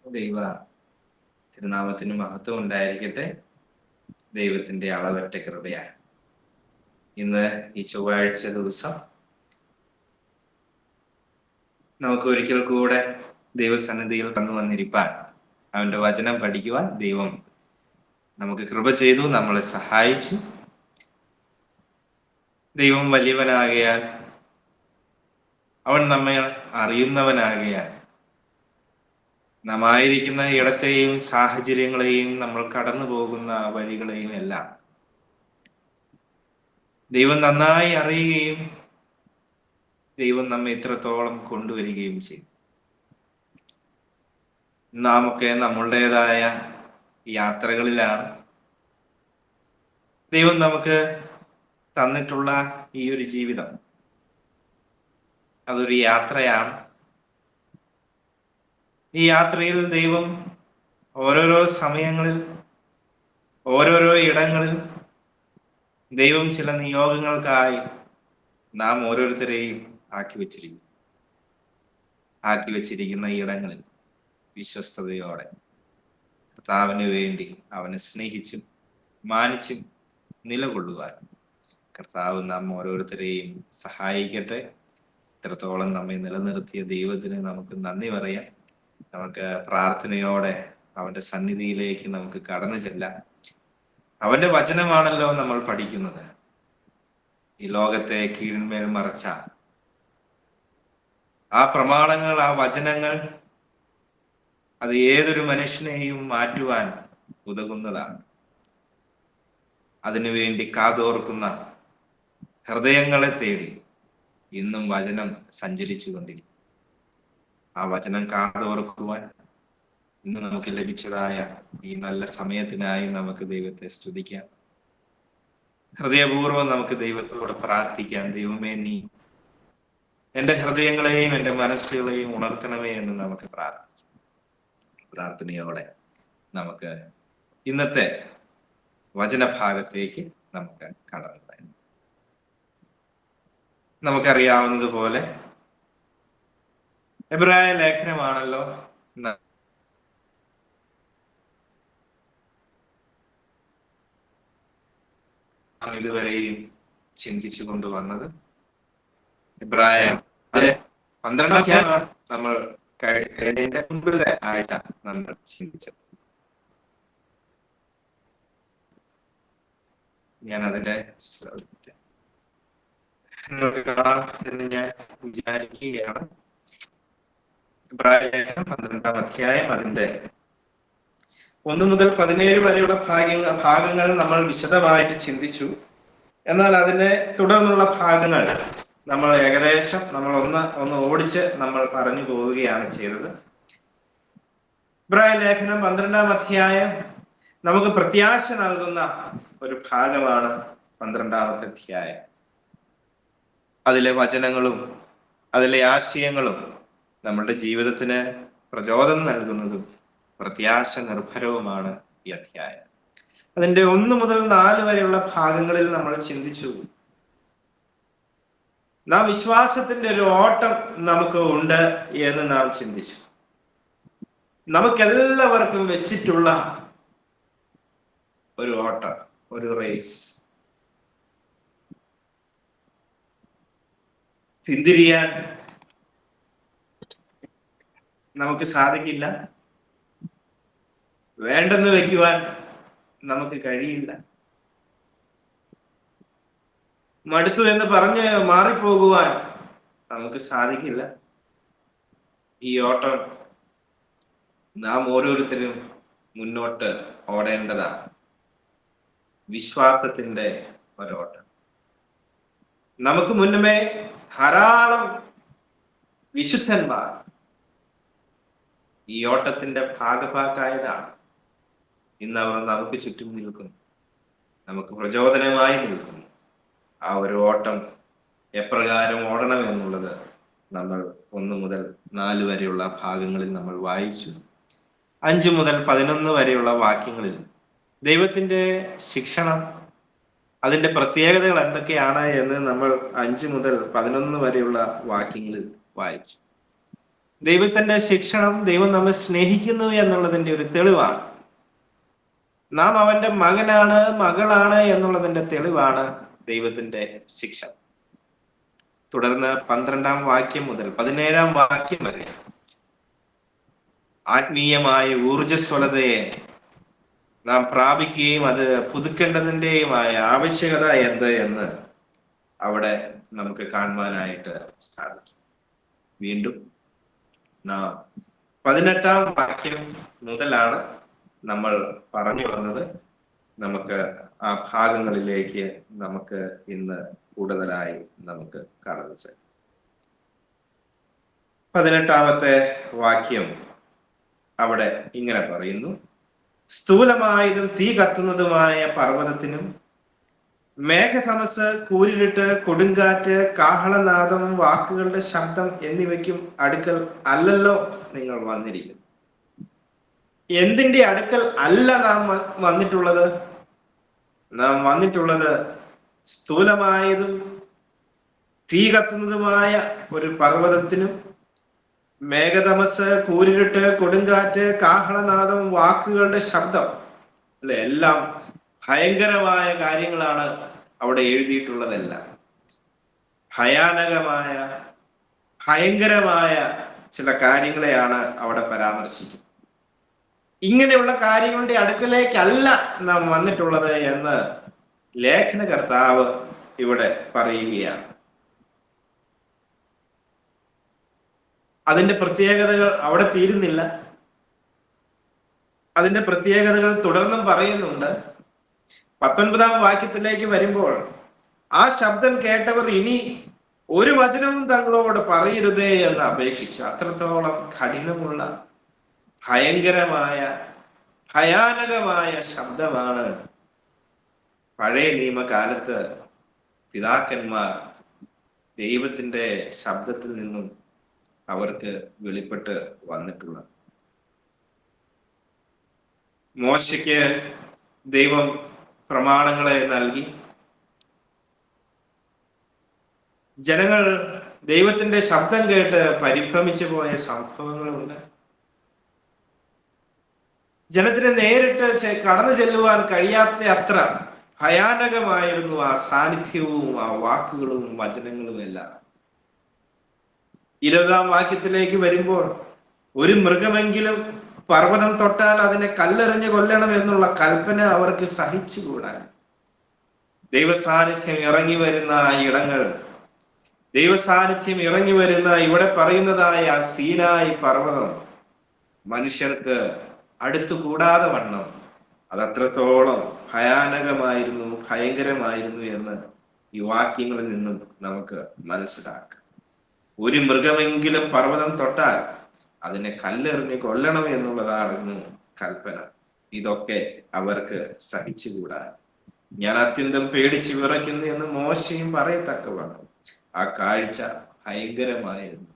ദൈവ തിരുനാമത്തിന് മഹത്വം ഉണ്ടായിരിക്കട്ടെ. ദൈവത്തിന്റെ അളവറ്റ കൃപയാണ്. ഇന്ന് ഈ ചൊവ്വാഴ്ച ദിവസം നമുക്ക് ഒരിക്കൽ കൂടെ ദൈവസന്നിധിയിൽ കടന്നു വന്നിരിപ്പാൻ, അവന്റെ വചനം പഠിക്കുവാൻ ദൈവം നമുക്ക് കൃപ ചെയ്തു, നമ്മളെ സഹായിച്ചു. ദൈവം വലിയവനാകയാൽ, അവൻ നമ്മെ അറിയുന്നവനാകയാൽ, നാം ആയിരിക്കുന്ന ഇടത്തെയും സാഹചര്യങ്ങളെയും നമ്മൾ കടന്നു പോകുന്ന വഴികളെയും എല്ലാം ദൈവം നന്നായി അറിയുകയും ദൈവം നമ്മെ ഇത്രത്തോളം കൊണ്ടുവരികയും ചെയ്യും. നാമൊക്കെ നമ്മളുടേതായ യാത്രകളിലാണ്. ദൈവം നമുക്ക് തന്നിട്ടുള്ള ഈ ഒരു ജീവിതം അതൊരു യാത്രയാണ്. ഈ യാത്രയിൽ ദൈവം ഓരോരോ സമയങ്ങളിൽ, ഓരോരോ ഇടങ്ങളിൽ ദൈവം ചില നിയോഗങ്ങൾക്കായി നാം ഓരോരുത്തരെയും ആക്കി വെച്ചിരിക്കുന്ന ഇടങ്ങളിൽ വിശ്വസ്തയോടെ കർത്താവിന് വേണ്ടി അവനെ സ്നേഹിച്ചും മാനിച്ചും നിലകൊള്ളുവാൻ കർത്താവ് നാം ഓരോരുത്തരെയും സഹായിക്കട്ടെ. ഇത്രത്തോളം നമ്മെ നിലനിർത്തിയ ദൈവത്തിന് നമുക്ക് നന്ദി പറയാം. നമുക്ക് പ്രാർത്ഥനയോടെ അവന്റെ സന്നിധിയിലേക്ക് നമുക്ക് കടന്നു ചെല്ലാം. അവന്റെ വചനമാണല്ലോ നമ്മൾ പഠിക്കുന്നത്. ഈ ലോകത്തെ കീഴ്മേൽ മറച്ച ആ പ്രമാണങ്ങൾ, ആ വചനങ്ങൾ, അത് ഏതൊരു മനുഷ്യനെയും മാറ്റുവാൻ ഉതകുന്നതാണ്. അതിനുവേണ്ടി കാതോർക്കുന്ന ഹൃദയങ്ങളെ തേടി ഇന്നും വചനം സഞ്ചരിച്ചു കൊണ്ടിരിക്കും. ആ വചനം കാതോർക്കുവാൻ ഇന്ന് നമുക്ക് ലഭിച്ചതായ ഈ നല്ല സമയത്തിനായി നമുക്ക് ദൈവത്തെ സ്തുതിക്കാം. ഹൃദയപൂർവ്വം നമുക്ക് ദൈവത്തോട് പ്രാർത്ഥിക്കാം. ദൈവമേ, നീ എൻ്റെ ഹൃദയങ്ങളെയും എൻ്റെ മനസ്സുകളെയും ഉണർത്തണമേ എന്ന് നമുക്ക് പ്രാർത്ഥിക്കാം. പ്രാർത്ഥനയോടെ നമുക്ക് ഇന്നത്തെ വചനഭാഗത്തേക്ക് നമുക്ക് കടന്നു വരാം. നമുക്കറിയാവുന്നതുപോലെ എബ്രായ ലേഖനമാണല്ലോ ഇതുവരെയും ചിന്തിച്ചു കൊണ്ടുവന്നത്. എബ്രായ 12 അധ്യായമാണ് നമ്മൾ കഴിഞ്ഞതിന്റെ മുൻപിലെ ആഴ്ച നമ്മൾ ചിന്തിച്ചത്. ഞാൻ അതിന്റെ എന്ന് ഞാൻ വിചാരിക്കുകയാണ്. എബ്രായ ലേഖനം 12 അധ്യായം അതിന്റെ 1 മുതൽ 17 വരെയുള്ള ഭാഗങ്ങൾ നമ്മൾ വിശദമായിട്ട് ചിന്തിച്ചു. എന്നാൽ അതിന്റെ തുടർന്നുള്ള ഭാഗങ്ങൾ നമ്മൾ ഏകദേശം ഒന്ന് ഓടിച്ച് നമ്മൾ പറഞ്ഞു പോവുകയാണ് ചെയ്തത്. എബ്രായ ലേഖനം 12 അധ്യായം നമുക്ക് പ്രത്യാശ നൽകുന്ന ഒരു ഭാഗമാണ്. 12 അധ്യായം അതിലെ വചനങ്ങളും അതിലെ ആശയങ്ങളും നമ്മുടെ ജീവിതത്തിന് പ്രചോദനം നൽകുന്നതും പ്രത്യാശ നിർഭരവുമാണ് ഈ അധ്യായം. അതിന്റെ 1 മുതൽ 4 വരെയുള്ള ഭാഗങ്ങളിൽ നമ്മൾ ചിന്തിച്ചു. നാം വിശ്വാസത്തിന്റെ ഒരു ഓട്ടം നമുക്ക് ഉണ്ട് എന്ന് നാം ചിന്തിച്ചു. നമുക്കെല്ലാവർക്കും വെച്ചിട്ടുള്ള ഒരു ഓട്ടം, ഒരു റേസ്. പിന്തിരിയാൻ നമുക്ക് സാധിക്കില്ല, വേണ്ടെന്ന് വെക്കുവാൻ നമുക്ക് കഴിയില്ല, മടുത്തു എന്ന് പറഞ്ഞ് മാറിപ്പോകുവാൻ നമുക്ക് സാധിക്കില്ല. ഈ ഓട്ടം നാം ഓരോരുത്തരും മുന്നോട്ട് ഓടേണ്ടതാണ്. വിശ്വാസത്തിന്റെ ഒരോട്ടം. നമുക്ക് മുന്നമേ ധാരാളം വിശുദ്ധന്മാർ ഈ ഓട്ടത്തിന്റെ ഭാഗഭാക്കായതാണ്. ഇന്ന് അവർ നമുക്ക് ചുറ്റും നിൽക്കുന്നു, നമുക്ക് പ്രചോദനമായി നിൽക്കുന്നു. ആ ഒരു ഓട്ടം എപ്രകാരം ഓടണം എന്നുള്ളത് നമ്മൾ 1 മുതൽ 4 വരെയുള്ള ഭാഗങ്ങളിൽ നമ്മൾ വായിച്ചു. 5 മുതൽ 11 വരെയുള്ള വാക്യങ്ങളിൽ ദൈവത്തിന്റെ ശിക്ഷണം, അതിന്റെ പ്രത്യേകതകൾ എന്തൊക്കെയാണ് എന്ന് നമ്മൾ 5 മുതൽ 11 വരെയുള്ള വാക്യങ്ങളിൽ വായിച്ചു. ദൈവത്തിന്റെ ശിക്ഷണം ദൈവം നമ്മെ സ്നേഹിക്കുന്നു എന്നുള്ളതിന്റെ ഒരു തെളിവാണ്. നാം അവന്റെ മകനാണ്, മകളാണ് എന്നുള്ളതിന്റെ തെളിവാണ് ദൈവത്തിന്റെ ശിക്ഷ. തുടർന്ന് 12-ാം വാക്യം മുതൽ 17-ാം വാക്യം വരെ ആത്മീയമായ ഊർജ്ജസ്വലതയെ നാം പ്രാപിക്കുകയും അത് പുതുക്കേണ്ടതിൻ്റെയുമായ ആവശ്യകത എന്ത് എന്ന് അവിടെ നമുക്ക് കാണുവാനായിട്ട് സാധിക്കും. വീണ്ടും നാം 18-ാം വാക്യം മുതലാണ് നമ്മൾ പറഞ്ഞു വന്നത്. നമുക്ക് ആ ഭാഗങ്ങളിലേക്ക് നമുക്ക് ഇന്ന് കൂടുതലായി നമുക്ക് കടന്നു ചെല്ലാം. 18-ാമത്തെ വാക്യം അവിടെ ഇങ്ങനെ പറയുന്നു: സ്ഥൂലമായതും തീ കത്തുന്നതുമായ പർവ്വതത്തിനും മേഘതമസ്, കൂരിരുട്ട്, കൊടുങ്കാറ്റ്, കാഹളനാദം, വാക്കുകളുടെ ശബ്ദം എന്നിവയ്ക്കും അടുക്കൽ അല്ലല്ലോ നിങ്ങൾ വന്നിരിക്കുന്നു. എന്തിന്റെ അടുക്കൽ അല്ല നാം വന്നിട്ടുള്ളത്? നാം വന്നിട്ടുള്ളത് സ്ഥൂലമായതും തീ കത്തുന്നതുമായ ഒരു പർവ്വതത്തിനും മേഘതമസ്, കൂരിരുട്ട്, കൊടുങ്കാറ്റ്, കാഹളനാദം, വാക്കുകളുടെ ശബ്ദം, അല്ലെ, എല്ലാം ഭയങ്കരമായ കാര്യങ്ങളാണ് അവിടെ എഴുതിയിട്ടുള്ളതെല്ലാം. ഭയങ്കരമായ ചില കാര്യങ്ങളെയാണ് അവിടെ പരാമർശിക്കുന്നത്. ഇങ്ങനെയുള്ള കാര്യങ്ങളുടെ അടുക്കലേക്കല്ല നാം വന്നിട്ടുള്ളത് എന്ന് ലേഖനകർത്താവ് ഇവിടെ പറയുകയാണ്. അതിന്റെ പ്രത്യേകതകൾ അവിടെ തീരുന്നില്ല. അതിന്റെ പ്രത്യേകതകൾ തുടർന്നും പറയുന്നുണ്ട്. 19-ാം വാക്യത്തിലേക്ക് വരുമ്പോൾ ആ ശബ്ദം കേട്ടവർ ഇനി ഒരു വചനവും തങ്ങളോട് പറയരുതേ എന്ന് അപേക്ഷിച്ചു. അത്രത്തോളം കഠിനമുള്ള ഭയാനകമായ ശബ്ദമാണ് പഴയ നിയമകാലത്ത് പിതാക്കന്മാർ ദൈവത്തിന്റെ ശബ്ദത്തിൽ നിന്നും അവർക്ക് വെളിപ്പെട്ട് വന്നിട്ടുള്ളത്. മോശയ്ക്ക് ദൈവം പ്രമാണങ്ങളെ നൽകി. ജനങ്ങൾ ദൈവത്തിന്റെ ശബ്ദം കേട്ട് പരിഭ്രമിച്ചു പോയ സംഭവങ്ങളുണ്ട്. ജനത്തിന് നേരിട്ട് കടന്നു ചെല്ലുവാൻ കഴിയാത്ത അത്ര ഭയാനകമായിരുന്നു ആ സാന്നിധ്യവും ആ വാക്കുകളും വചനങ്ങളും എല്ലാം. 20-ാം വാക്യത്തിലേക്ക് വരുമ്പോൾ ഒരു മൃഗമെങ്കിലും പർവ്വതം തൊട്ടാൽ അതിനെ കല്ലെറിഞ്ഞ് കൊല്ലണം എന്നുള്ള കൽപ്പന അവർക്ക് സഹിച്ചുകൂടാ. ദൈവസാന്നിധ്യം ഇറങ്ങി വരുന്ന ആ ഇടങ്ങൾ, ദൈവസാന്നിധ്യം ഇറങ്ങി വരുന്ന ഇവിടെ പറയുന്നതായ സീനായി പർവ്വതം മനുഷ്യർക്ക് അടുത്തുകൂടാതെ വണ്ണം അതത്രത്തോളം ഭയങ്കരമായിരുന്നു എന്ന് ഈ വാക്യങ്ങളിൽ നിന്നും നമുക്ക് മനസ്സിലാക്കാം. ഒരു മൃഗമെങ്കിലും പർവ്വതം തൊട്ടാൽ അതിനെ കല്ലെറിഞ്ഞ് കൊല്ലണം എന്നുള്ളതായിരുന്നു കൽപ്പന. ഇതൊക്കെ അവർക്ക് സഹിച്ചുകൂടാ. ഞാൻ അത്യന്തം പേടിച്ച് വിറയ്ക്കുന്നു എന്ന് മോശയും പറയത്തക്കവണ്ണം ആ കാഴ്ച ഭയങ്കരമായിരുന്നു.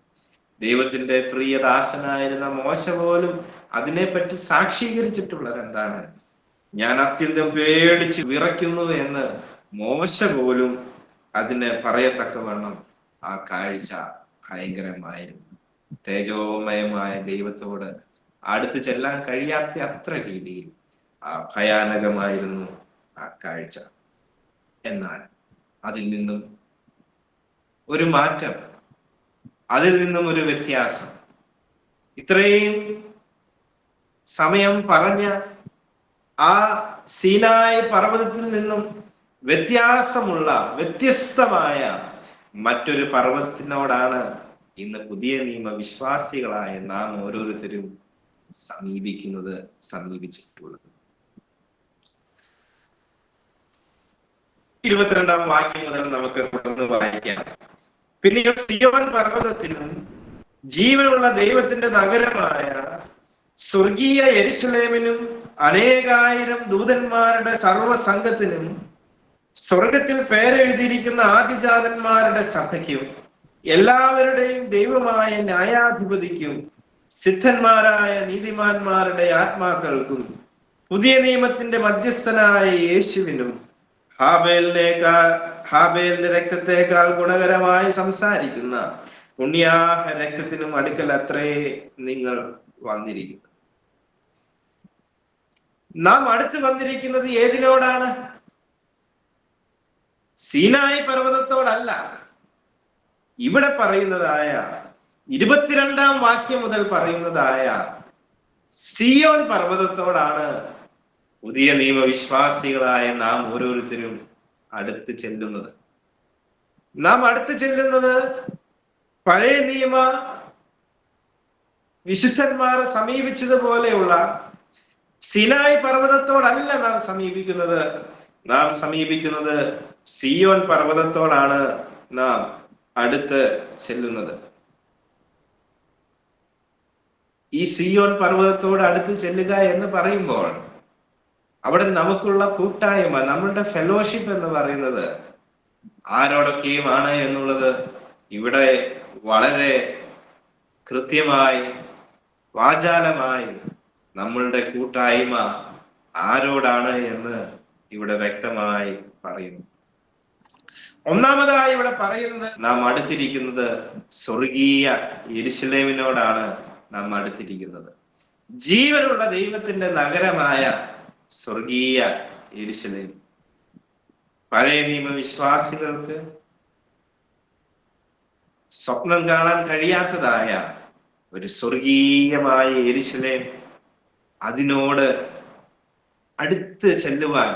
ദൈവത്തിന്റെ പ്രിയദാസനായിരുന്ന മോശ പോലും അതിനെപ്പറ്റി സാക്ഷീകരിച്ചിട്ടുള്ളത് എന്താണ്? ഞാൻ അത്യന്തം പേടിച്ച് വിറയ്ക്കുന്നു എന്ന് മോശ പോലും അതിനെ പറയത്തക്കവണ്ണം ആ കാഴ്ച ഭയങ്കരമായിരുന്നു. തേജോമയമായ ദൈവത്തോട് അടുത്ത് ചെല്ലാൻ കഴിയാത്ത അത്ര രീതിയിൽ ആ ഭയാനകമായിരുന്നു ആ കാഴ്ച. എന്നാൽ അതിൽ നിന്നും ഒരു മാറ്റം, അതിൽ നിന്നും ഒരു വ്യത്യാസം, ഇത്രയും സമയം പറഞ്ഞ ആ സീനായി പർവ്വതത്തിൽ നിന്നും വ്യത്യസ്തമായ മറ്റൊരു പർവ്വതത്തിനോടാണ് ഇന്ന് പുതിയ നിയമ വിശ്വാസികളായ നാം ഓരോരുത്തരും സമീപിച്ചിട്ടുള്ളത്. 22-ാം വാക്യം മുതൽ നമുക്ക് തുടർന്ന് വായിക്കാം. പിന്നെയോ സിയോൻ പർവ്വതത്തിനും ജീവനുള്ള ദൈവത്തിന്റെ നഗരമായ സ്വർഗീയ യെരുശലേമിനും അനേകായിരം ദൂതന്മാരുടെ സർവസംഘത്തിനും സ്വർഗത്തിൽ പേരെഴുതിയിരിക്കുന്ന ആദിജാതന്മാരുടെ സഭയ്ക്കും എല്ലാവരുടെയും ദൈവമായ ന്യായാധിപതിക്കും സിദ്ധന്മാരായ നീതിമാന്മാരുടെ ആത്മാക്കൾക്കും പുതിയ നിയമത്തിന്റെ മധ്യസ്ഥനായ യേശുവിനും ഹാബേലിന്റെ രക്തത്തെക്കാൾ ഗുണകരമായി സംസാരിക്കുന്ന പുണ്യാഹ രക്തത്തിനും അടുക്കൽ അത്രേ നിങ്ങൾ വന്നിരിക്കുന്നു. നാം അടുത്ത് വന്നിരിക്കുന്നത് ഏതിനോടാണ്? സീനായി പർവ്വതത്തോടല്ല. ഇവിടെ പറയുന്നതായ 22-ാം വാക്യം മുതൽ പറയുന്നതായ സിയോൻ പർവ്വതത്തോടാണ് പുതിയ നിയമവിശ്വാസികളായ നാം ഓരോരുത്തരും അടുത്ത് ചെല്ലുന്നത്. നാം അടുത്ത് ചെല്ലുന്നത് പഴയ നിയമ വിശുദ്ധന്മാരെ സമീപിച്ചതുപോലെയുള്ള സിനായ് പർവ്വതത്തോടല്ല നാം സമീപിക്കുന്നത്. നാം സമീപിക്കുന്നത് സിയോൻ പർവ്വതത്തോടാണ് നാം അടുത്ത് ചെല്ലുന്നത്. ഈ സിയോൻ പർവ്വതത്തോട് അടുത്ത് ചെല്ലുക എന്ന് പറയുമ്പോൾ അവിടെ നമുക്കുള്ള കൂട്ടായ്മ, നമ്മളുടെ ഫെലോഷിപ്പ് എന്ന് പറയുന്നത് ആരോടൊക്കെയുമാണ് എന്നുള്ളത് ഇവിടെ വളരെ കൃത്യമായി വാചാലമായി നമ്മളുടെ കൂട്ടായ്മ ആരോടാണ് എന്ന് ഇവിടെ വ്യക്തമായി പറയുന്നു. ഒന്നാമതായി ഇവിടെ പറയുന്നത് നാം അടുത്തിരിക്കുന്നത് സ്വർഗീയ യെരുശലേമിനോടാണ് നാം അടുത്തിരിക്കുന്നത്. ജീവനുള്ള ദൈവത്തിന്റെ നഗരമായ സ്വർഗീയ യെരുശലേം. പഴയ നിയമവിശ്വാസികൾക്ക് സ്വപ്നം കാണാൻ കഴിയാത്തതായ ഒരു സ്വർഗീയമായ യെരുശലേം, അതിനോട് അടുത്ത് ചെല്ലുവാൻ,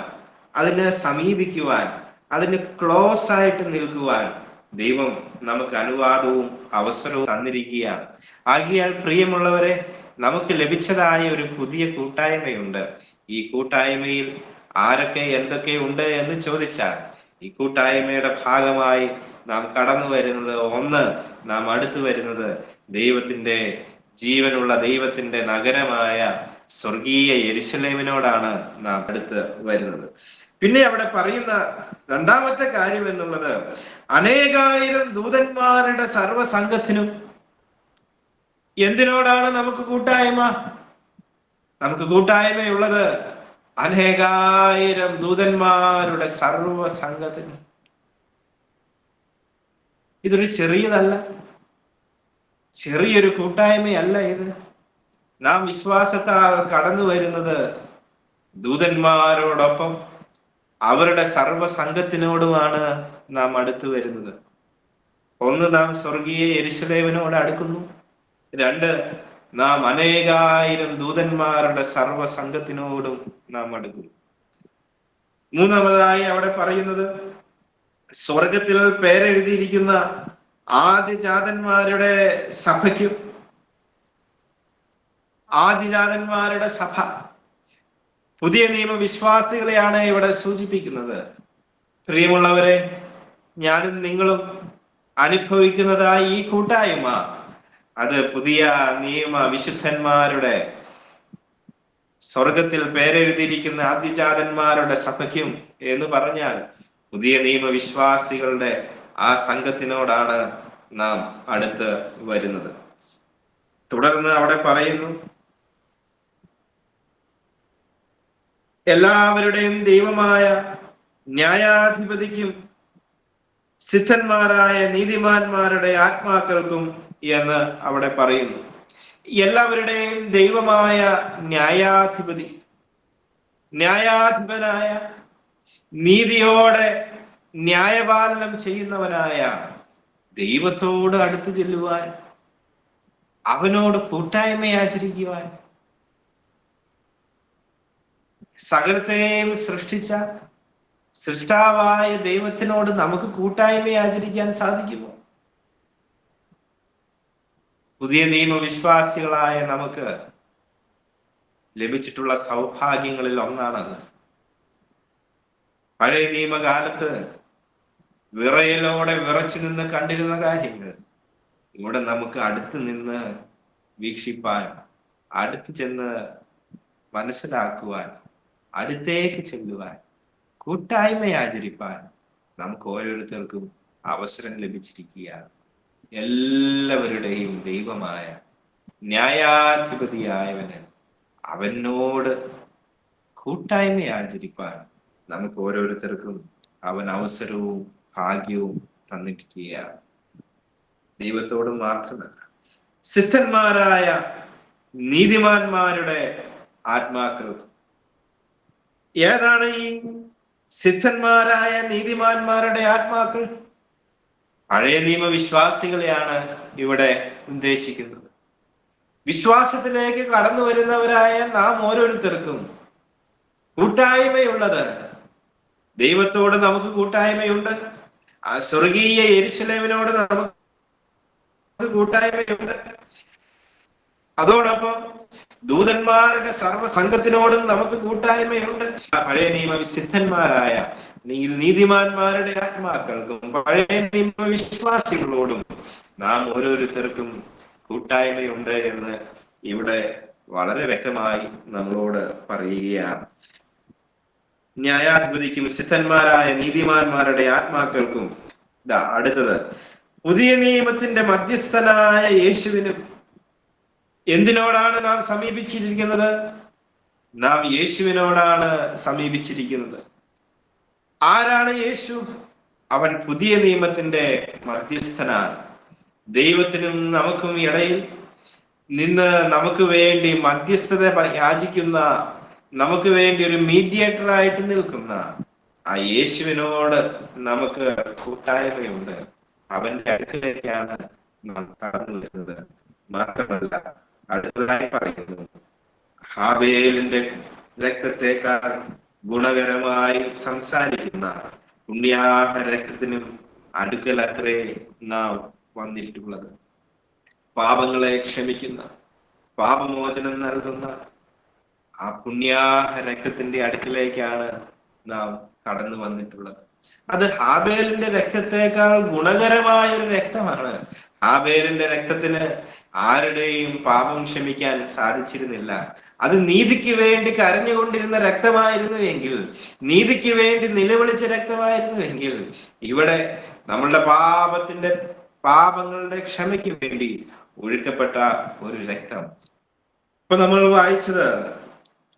അതിനെ സമീപിക്കുവാൻ, അതിന് ക്ലോസ് ആയിട്ട് നിൽക്കുവാൻ ദൈവം നമുക്ക് അനുവാദവും അവസരവും തന്നിരിക്കുകയാണ്. ആകയാൽ പ്രിയമുള്ളവരെ, നമുക്ക് ലഭിച്ചതായ ഒരു പുതിയ കൂട്ടായ്മയുണ്ട്. ഈ കൂട്ടായ്മയിൽ ആരൊക്കെ എന്തൊക്കെ ഉണ്ട് എന്ന് ചോദിച്ചാൽ, ഈ കൂട്ടായ്മയുടെ ഭാഗമായി നാം കടന്നു വരുന്നത്, ഒന്ന്, നാം അടുത്തു വരുന്നത് ദൈവത്തിന്റെ ജീവനുള്ള ദൈവത്തിന്റെ നഗരമായ സ്വർഗീയ യെരുശലേമിനോടാണ് നാം അടുത്ത് വരുന്നത്. പിന്നെ അവിടെ പറയുന്ന രണ്ടാമത്തെ കാര്യം എന്നുള്ളത്, അനേകായിരം ദൂതന്മാരുടെ സർവസംഘത്തിനും. എന്തിനോടാണ് നമുക്ക് കൂട്ടായ്മ? നമുക്ക് കൂട്ടായ്മയുള്ളത് അനേകായിരം ദൂതന്മാരുടെ സർവസംഘത്തിനും. ഇതൊരു ചെറിയതല്ല, ചെറിയൊരു കൂട്ടായ്മയല്ല ഇത്. നാം വിശ്വാസത്താൽ കടന്നു വരുന്നത് ദൂതന്മാരോടൊപ്പം അവരുടെ സർവസംഘത്തിനോടുമാണ് നാം അടുത്തു വരുന്നത്. ഒന്ന്, നാം സ്വർഗീയ യെരുശലേമിനോട് അടുക്കുന്നു. രണ്ട്, നാം അനേകായിരം ദൂതന്മാരുടെ സർവസംഘത്തിനോടും നാം അടുക്കുന്നു. മൂന്നാമതായി അവിടെ പറയുന്നത്, സ്വർഗത്തിൽ പേരെഴുതിയിരിക്കുന്ന ആദിജാതന്മാരുടെ സഭയ്ക്കും. ആദിജാതന്മാരുടെ സഭ പുതിയ നിയമവിശ്വാസികളെയാണ് ഇവിടെ സൂചിപ്പിക്കുന്നത്. പ്രിയമുള്ളവരെ, ഞാനും നിങ്ങളും അനുഭവിക്കുന്നതായി ഈ കൂട്ടായ്മ, അത് പുതിയ നിയമ വിശുദ്ധന്മാരുടെ, സ്വർഗത്തിൽ പേരെഴുതിയിരിക്കുന്ന ആദിജാതന്മാരുടെ സഭയ്ക്കും എന്ന് പറഞ്ഞാൽ പുതിയ നിയമവിശ്വാസികളുടെ ആ സംഘത്തിനോടാണ് നാം അടുത്ത് വരുന്നത്. തുടർന്ന് അവിടെ പറയുന്നു, എല്ലാവരുടെയും ദൈവമായ ന്യായാധിപതിക്കും സിദ്ധന്മാരായ നീതിമാന്മാരുടെ ആത്മാക്കൾക്കും എന്ന് അവിടെ പറയുന്നു. എല്ലാവരുടെയും ദൈവമായ ന്യായാധിപതി, ന്യായാധിപനായ, നീതിയോടെ ന്യായപാലനം ചെയ്യുന്നവനായ ദൈവത്തോട് അടുത്തു ചെല്ലുവാൻ, അവനോട് കൂട്ടായ്മ ആചരിക്കുവാൻ, സകലത്തെയും സൃഷ്ടിച്ച സൃഷ്ടാവായ ദൈവത്തിനോട് നമുക്ക് കൂട്ടായ്മ ആചരിക്കാൻ സാധിക്കുമോ? പുതിയ നിയമവിശ്വാസികളായ നമുക്ക് ലഭിച്ചിട്ടുള്ള സൗഭാഗ്യങ്ങളിൽ ഒന്നാണത്. പഴയ നിയമകാലത്ത് വിറയലോടെ വിറച്ചു നിന്ന് കണ്ടിരുന്ന കാര്യങ്ങൾ ഇവിടെ നമുക്ക് അടുത്ത് നിന്ന് വീക്ഷിപ്പാൻ, അടുത്ത് ചെന്ന് മനസ്സിലാക്കുവാൻ, അടുത്തേക്ക് ചെല്ലുവാൻ, കൂട്ടായ്മ ആചരിപ്പാൻ നമുക്ക് ഓരോരുത്തർക്കും അവസരം ലഭിച്ചിരിക്കുകയാണ്. എല്ലാവരുടെയും ദൈവമായ ന്യായാധിപതിയായവന്, അവനോട് കൂട്ടായ്മ ആചരിപ്പാൻ നമുക്ക് ഓരോരുത്തർക്കും അവൻ അവസരവും ഭാഗ്യവും തന്നിരിക്കുകയാണ്. ദൈവത്തോട് മാത്രമല്ല, സിദ്ധന്മാരായ നീതിമാന്മാരുടെ ആത്മാക്കൾക്കും. ഏതാണ് ഈ സിദ്ധന്മാരായ നീതിമാന്മാരുടെ ആത്മാക്കൾ? പഴയ നിയമ വിശ്വാസികളെയാണ് ഇവിടെ ഉദ്ദേശിക്കുന്നത്. വിശ്വാസത്തിലേക്ക് കടന്നു വരുന്നവരായ നാം ഓരോരുത്തർക്കും കൂട്ടായ്മയുള്ളത്. ദൈവത്തോട് നമുക്ക് കൂട്ടായ്മയുണ്ട്. ആ സ്വർഗീയ യെരൂശലേമിനോട് നമുക്ക് കൂട്ടായ്മയുണ്ട്. അതോടൊപ്പം ദൂതന്മാരുടെ സർവ്വസംഘത്തിനോടും നമുക്ക് കൂട്ടായ്മയുണ്ട്. പഴയ നിയമ സിദ്ധന്മാരായ നീതിമാന്മാരുടെ ആത്മാക്കൾക്കും പഴയ നിയമ വിശ്വാസികളോടും നാം ഓരോരുത്തർക്കും കൂട്ടായ്മയുണ്ട് എന്ന് ഇവിടെ വളരെ വ്യക്തമായി നമ്മളോട് പറയുകയാണ്. ന്യായാധിപതിക്കും സിദ്ധന്മാരായ നീതിമാന്മാരുടെ ആത്മാക്കൾക്കും. അടുത്തത്, പുതിയ നിയമത്തിന്റെ മധ്യസ്ഥനായ യേശുവിനും. എന്തിനോടാണ് നാം സമീപിച്ചിരിക്കുന്നത്? നാം യേശുവിനോടാണ് സമീപിച്ചിരിക്കുന്നത്. ആരാണ് യാശു? അവൻ പുതിയ നിയമത്തിന്റെ മധ്യസ്ഥനാണ്. ദൈവത്തിനും നമുക്കും ഇടയിൽ നിന്ന് നമുക്ക് വേണ്ടി മധ്യസ്ഥത യാചിക്കുന്ന, നമുക്ക് വേണ്ടി ഒരു മീഡിയേറ്റർ ആയിട്ട് നിൽക്കുന്ന ആ യേശുവിനോട് നമുക്ക് കൂട്ടായ്മയുണ്ട്. അവന്റെ അടുക്കലേക്കാണ് നാം കടന്നു വരുന്നത്. മാത്രമല്ല, അടുത്തതായി പറയുന്നു, ഹാബേലിന്റെ രക്തത്തെക്കാൾ ഗുണകരമായി സംസാരിക്കുന്ന പുണ്യാഹ രക്തത്തിനും അടുക്കൽ അത്രേ നാം വന്നിട്ടുള്ളത്. പാപങ്ങളെ ക്ഷമിക്കുന്ന, പാപമോചനം നൽകുന്ന ആ പുണ്യാഹ രക്തത്തിന്റെ അടുക്കലേക്കാണ് നാം കടന്നു വന്നിട്ടുള്ളത്. അത് ഹാബേലിന്റെ രക്തത്തെക്കാൾ ഗുണകരമായ ഒരു രക്തമാണ്. ഹാബേലിന്റെ രക്തത്തിന് ആരുടെയും പാപം ക്ഷമിക്കാൻ സാധിച്ചിരുന്നില്ല. അത് നീതിക്ക് വേണ്ടി കരഞ്ഞുകൊണ്ടിരുന്ന രക്തമായിരുന്നു എങ്കിൽ, നീതിക്ക് വേണ്ടി നിലവിളിച്ച രക്തമായിരുന്നു എങ്കിൽ, ഇവിടെ നമ്മളുടെ പാപങ്ങളുടെ ക്ഷമയ്ക്ക് വേണ്ടി ഒഴുക്കപ്പെട്ട ഒരു രക്തം. ഇപ്പൊ നമ്മൾ വായിച്ചത്,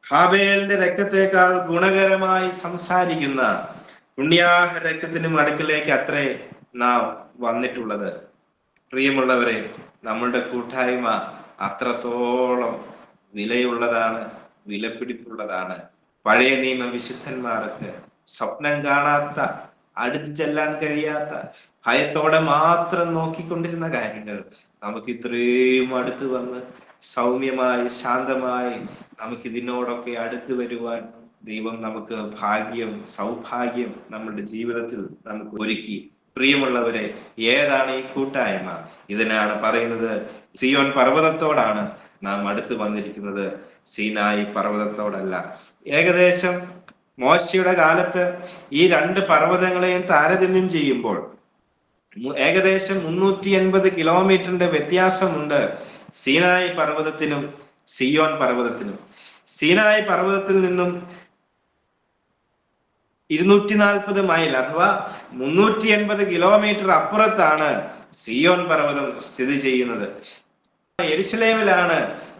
ഹാബേലിന്റെ രക്തത്തെക്കാൾ ഗുണകരമായി സംസാരിക്കുന്ന പുണ്യാഹ രക്തത്തിനും അടുക്കലേക്ക് അത്രേ നാം വന്നിട്ടുള്ളത്. പ്രിയമുള്ളവരെ, നമ്മളുടെ കൂട്ടായ്മ അത്രത്തോളം വിലയുള്ളതാണ്, വിലപിടിപ്പുള്ളതാണ്. പഴയ നിയമ വിശുദ്ധന്മാർക്ക് സ്വപ്നം കാണാത്ത, അടുത്ത് ചെല്ലാൻ കഴിയാത്ത, ഭയത്തോടെ മാത്രം നോക്കിക്കൊണ്ടിരുന്ന കാര്യങ്ങൾ നമുക്ക് ഇത്രയും അടുത്ത് വന്ന് സൗമ്യമായി, ശാന്തമായി നമുക്കിതിനോടൊക്കെ അടുത്ത് വരുവാൻ ദൈവം നമുക്ക് സൗഭാഗ്യം നമ്മുടെ ജീവിതത്തിൽ നമുക്ക് ഒരുക്കി. പ്രിയമുള്ളവരെ, ഏതാണ് ഈ കൂട്ടായ്മ? ഇതിനാണ് പറയുന്നത്, സിയോൻ പർവ്വതത്തോടാണ് നാം അടുത്ത് വന്നിരിക്കുന്നത്, സീനായി പർവ്വതത്തോടല്ല. ഏകദേശം മോശയുടെ കാലത്ത് ഈ രണ്ട് പർവ്വതങ്ങളെയും താരതമ്യം ചെയ്യുമ്പോൾ ഏകദേശം 380 കിലോമീറ്ററിന്റെ വ്യത്യാസമുണ്ട് സീനായി പർവ്വതത്തിനും സിയോൻ പർവ്വതത്തിനും. സീനായി പർവ്വതത്തിൽ നിന്നും 240 മൈൽ അഥവാ 380 കിലോമീറ്റർ അപ്പുറത്താണ് സിയോൻ പർവ്വതം സ്ഥിതി ചെയ്യുന്നത്. യെരൂശലേമിലാണ്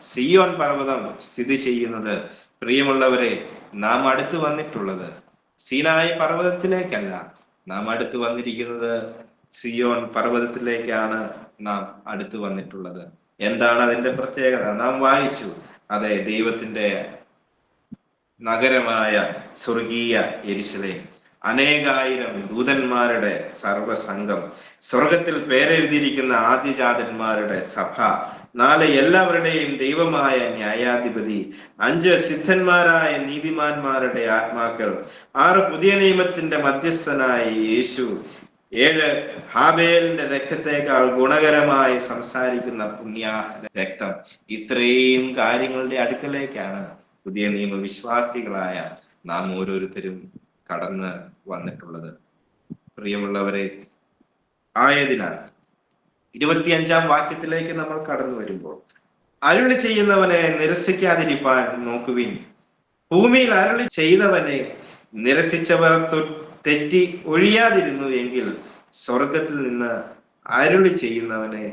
സിയോൻ പർവ്വതം സ്ഥിതി ചെയ്യുന്നത്. പ്രിയമുള്ളവരെ, നാം അടുത്ത് വന്നിട്ടുള്ളത് സീനായി പർവ്വതത്തിലേക്കല്ല, നാം അടുത്ത് വന്നിരിക്കുന്നത് സിയോൻ പർവ്വതത്തിലേക്കാണ് നാം അടുത്ത് വന്നിട്ടുള്ളത്. എന്താണ് അതിന്റെ പ്രത്യേകത? നാം വായിച്ചു, അതെ, ദൈവത്തിന്റെ നഗരമായ സ്വർഗീയ യെരൂശലേം, അനേകായിരം ദൂതന്മാരുടെ സർവസംഘം, സ്വർഗത്തിൽ പേരെഴുതിയിരിക്കുന്ന ആദ്യജാതന്മാരുടെ സഭ, 4 എല്ലാവരുടെയും ദൈവമായ ന്യായാധിപതി, 5 സിദ്ധന്മാരായ നീതിമാന്മാരുടെ ആത്മാക്കൾ, 6 പുതിയ നിയമത്തിന്റെ മധ്യസ്ഥനായ യേശു, 7 ഹാബേലിന്റെ രക്തത്തെക്കാൾ ഗുണകരമായി സംസാരിക്കുന്ന പുണ്യ രക്തം. ഇത്രയും കാര്യങ്ങളുടെ അടുക്കലേക്കാണ് പുതിയ നിയമ വിശ്വാസികളായ നാം ഓരോരുത്തരും കടന്ന് വന്നിട്ടുള്ളത്. പ്രിയമുള്ളവരെ, ആയതിനാൽ 25-ാം വാക്യത്തിലേക്ക് നമ്മൾ കടന്നു വരുമ്പോൾ, അരുളി ചെയ്യുന്നവനെ നിരസിക്കാതിരിപ്പാൻ നോക്കുവിൻ. ഭൂമിയിൽ അരുളി ചെയ്തവനെ നിരസിച്ചവർ തെറ്റി ഒഴിയാതിരുന്നു എങ്കിൽ സ്വർഗത്തിൽ നിന്ന് അരുളി ചെയ്യുന്നവനെ